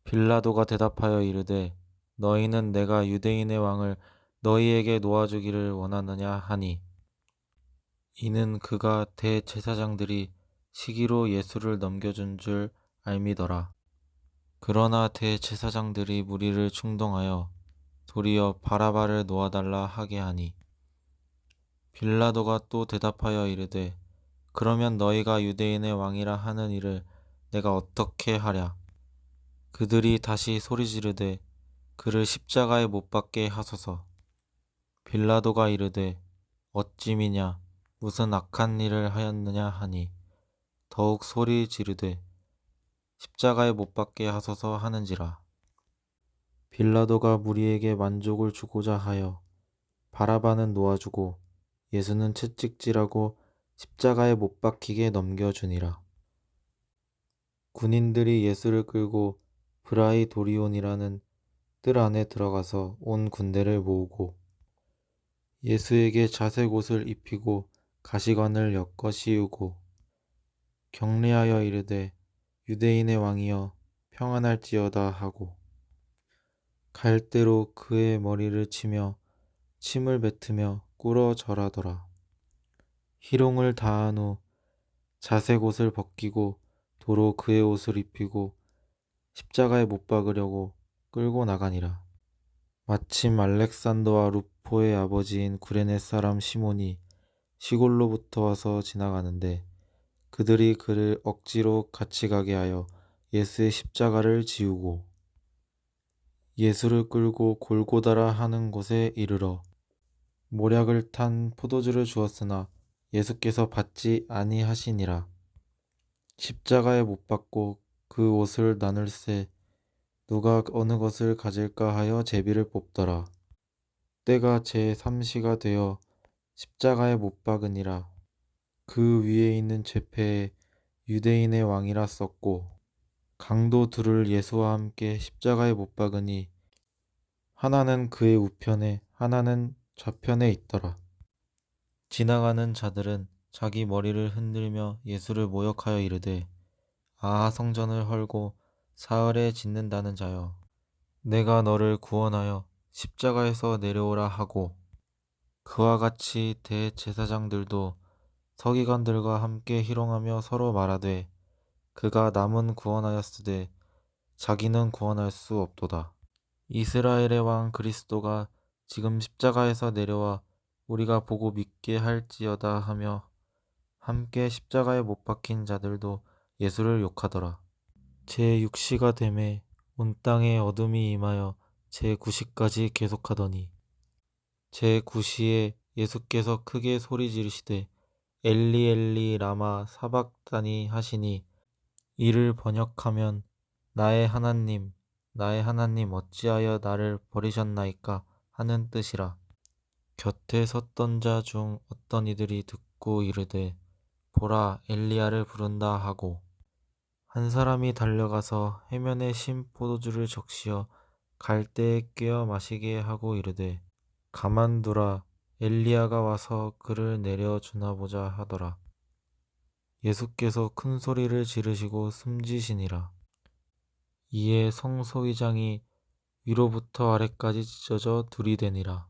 빌라도가 대답하여 이르되 너희는 내가 유대인의 왕을 너희에게 놓아주기를 원하느냐 하니 이는 그가 대제사장들이 시기로 예수를 넘겨준 줄 알미더라. 그러나 대제사장들이 무리를 충동하여 도리어 바라바를 놓아달라 하게 하니 빌라도가 또 대답하여 이르되 그러면 너희가 유대인의 왕이라 하는 일을 내가 어떻게 하랴. 그들이 다시 소리 지르되 그를 십자가에 못 박게 하소서. 빌라도가 이르되 어찌미냐 무슨 악한 일을 하였느냐 하니 더욱 소리 지르되 십자가에 못 박게 하소서 하는지라. 빌라도가 무리에게 만족을 주고자 하여 바라바는 놓아주고 예수는 채찍질하고 십자가에 못 박히게 넘겨주니라. 군인들이 예수를 끌고 브라이도리온이라는 뜰 안에 들어가서 온 군대를 모으고 예수에게 자색 옷을 입히고 가시관을 엮어 씌우고 격리하여 이르되 유대인의 왕이여 평안할지어다 하고 갈대로 그의 머리를 치며 침을 뱉으며 꿇어 절하더라. 희롱을 다한 후 자색 옷을 벗기고 도로 그의 옷을 입히고 십자가에 못 박으려고 끌고 나가니라. 마침 알렉산더와 루포의 아버지인 구레네 사람 시몬이 시골로부터 와서 지나가는데 그들이 그를 억지로 같이 가게 하여 예수의 십자가를 지우고 예수를 끌고 골고다라 하는 곳에 이르러 모략을 탄 포도주를 주었으나 예수께서 받지 아니하시니라. 십자가에 못 박고 그 옷을 나눌새 누가 어느 것을 가질까 하여 제비를 뽑더라. 때가 제3시가 되어 십자가에 못 박으니라. 그 위에 있는 죄패에 유대인의 왕이라 썼고 강도 둘을 예수와 함께 십자가에 못 박으니 하나는 그의 우편에 하나는 좌편에 있더라. 지나가는 자들은 자기 머리를 흔들며 예수를 모욕하여 이르되 아하 성전을 헐고 사흘에 짓는다는 자여 내가 너를 구원하여 십자가에서 내려오라 하고 그와 같이 대제사장들도 서기관들과 함께 희롱하며 서로 말하되 그가 남은 구원하였으되 자기는 구원할 수 없도다. 이스라엘의 왕 그리스도가 지금 십자가에서 내려와 우리가 보고 믿게 할지어다 하며 함께 십자가에 못 박힌 자들도 예수를 욕하더라. 제6시가 되매 온 땅에 어둠이 임하여 제9시까지 계속하더니 제9시에 예수께서 크게 소리 지르시되 엘리 엘리 라마 사박다니 하시니 이를 번역하면 나의 하나님 어찌하여 나를 버리셨나이까 하는 뜻이라. 곁에 섰던 자 중 어떤 이들이 듣고 이르되 보라 엘리야를 부른다 하고 한 사람이 달려가서 해면에 신 포도주를 적시어 갈대에 꿰어 마시게 하고 이르되 가만두라 엘리야가 와서 그를 내려주나 보자 하더라. 예수께서 큰 소리를 지르시고 숨지시니라. 이에 성소의장이 위로부터 아래까지 찢어져 둘이 되니라.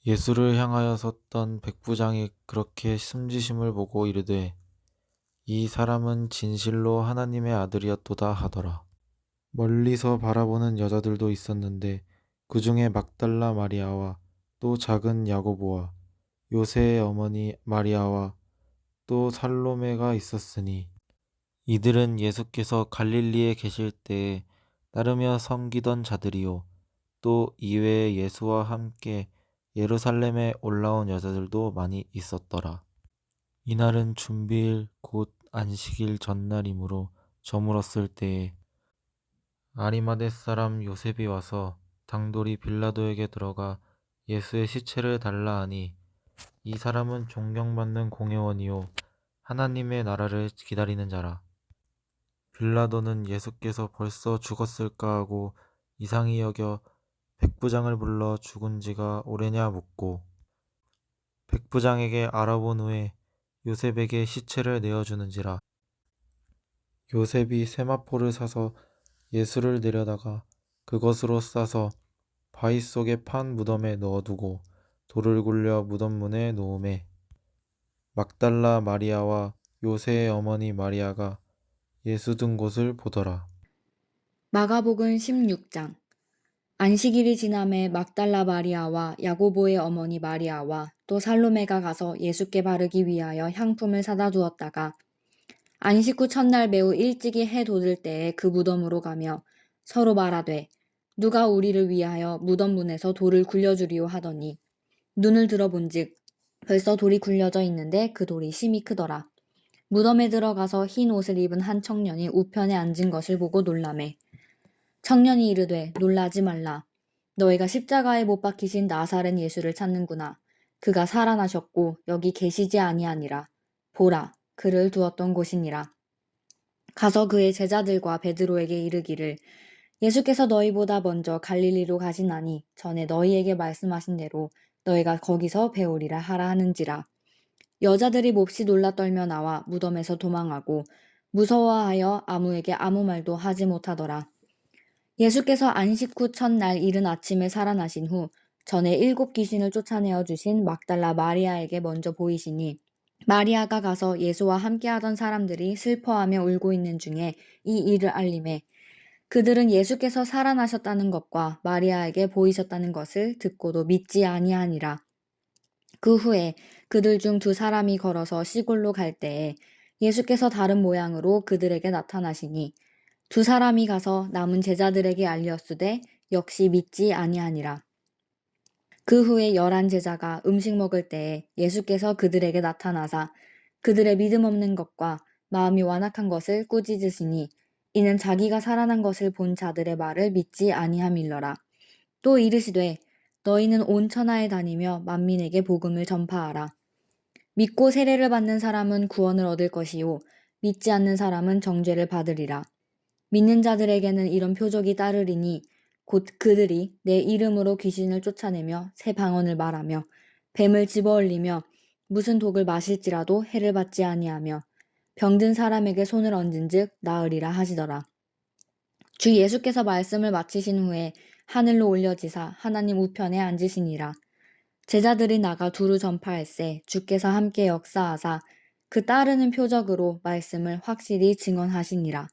예수를 향하여 섰던 백부장이 그렇게 숨지심을 보고 이르되 이 사람은 진실로 하나님의 아들이었도다 하더라. 멀리서 바라보는 여자들도 있었는데 그 중에 막달라 마리아와 또 작은 야고보와 요새의 어머니 마리아와 또 살로메가 있었으니 이들은 예수께서 갈릴리에 계실 때에 따르며 섬기던 자들이요 또 이외에 예수와 함께 예루살렘에 올라온 여자들도 많이 있었더라. 이날은 준비일 곧 안식일 전날이므로 저물었을 때에 아리마대 사람 요셉이 와서 당돌이 빌라도에게 들어가 예수의 시체를 달라 하니 이 사람은 존경받는 공회원이요 하나님의 나라를 기다리는 자라. 빌라도는 예수께서 벌써 죽었을까 하고 이상히 여겨 백부장을 불러 죽은 지가 오래냐 묻고 백부장에게 알아본 후에 요셉에게 시체를 내어주는지라. 요셉이 세마포를 사서 예수를 내려다가 그것으로 싸서 바위 속에 판 무덤에 넣어두고 돌을 굴려 무덤 문에 놓음에 막달라 마리아와 요새의 어머니 마리아가 예수 든 곳을 보더라. 마가복음 16장. 안식일이 지남에 막달라 마리아와 야고보의 어머니 마리아와 또 살로메가 가서 예수께 바르기 위하여 향품을 사다 두었다가 안식 후 첫날 매우 일찍이 해 돋을 때에 그 무덤으로 가며 서로 말하되 누가 우리를 위하여 무덤 문에서 돌을 굴려주리오 하더니 눈을 들어본즉 벌써 돌이 굴려져 있는데 그 돌이 심히 크더라. 무덤에 들어가서 흰 옷을 입은 한 청년이 우편에 앉은 것을 보고 놀라매 청년이 이르되 놀라지 말라. 너희가 십자가에 못 박히신 나사렛 예수를 찾는구나. 그가 살아나셨고 여기 계시지 아니하니라. 보라, 그를 두었던 곳이니라. 가서 그의 제자들과 베드로에게 이르기를 예수께서 너희보다 먼저 갈릴리로 가시나니 전에 너희에게 말씀하신 대로 너희가 거기서 배우리라 하라 하는지라. 여자들이 몹시 놀라 떨며 나와 무덤에서 도망하고 무서워하여 아무에게 아무 말도 하지 못하더라. 예수께서 안식 후 첫날 이른 아침에 살아나신 후 전에 7 귀신을 쫓아내어 주신 막달라 마리아에게 먼저 보이시니 마리아가 가서 예수와 함께하던 사람들이 슬퍼하며 울고 있는 중에 이 일을 알림해 그들은 예수께서 살아나셨다는 것과 마리아에게 보이셨다는 것을 듣고도 믿지 아니하니라. 그 후에 그들 중 2 사람이 걸어서 시골로 갈 때에 예수께서 다른 모양으로 그들에게 나타나시니 2 사람이 가서 남은 제자들에게 알렸으되 역시 믿지 아니하니라. 그 후에 11 제자가 음식 먹을 때에 예수께서 그들에게 나타나사 그들의 믿음 없는 것과 마음이 완악한 것을 꾸짖으시니 이는 자기가 살아난 것을 본 자들의 말을 믿지 아니함일러라. 또 이르시되 너희는 온 천하에 다니며 만민에게 복음을 전파하라. 믿고 세례를 받는 사람은 구원을 얻을 것이요 믿지 않는 사람은 정죄를 받으리라. 믿는 자들에게는 이런 표적이 따르리니 곧 그들이 내 이름으로 귀신을 쫓아내며 새 방언을 말하며 뱀을 집어올리며 무슨 독을 마실지라도 해를 받지 아니하며 병든 사람에게 손을 얹은즉 나으리라 하시더라. 주 예수께서 말씀을 마치신 후에 하늘로 올려지사 하나님 우편에 앉으시니라. 제자들이 나가 두루 전파할세 주께서 함께 역사하사 그 따르는 표적으로 말씀을 확실히 증언하시니라.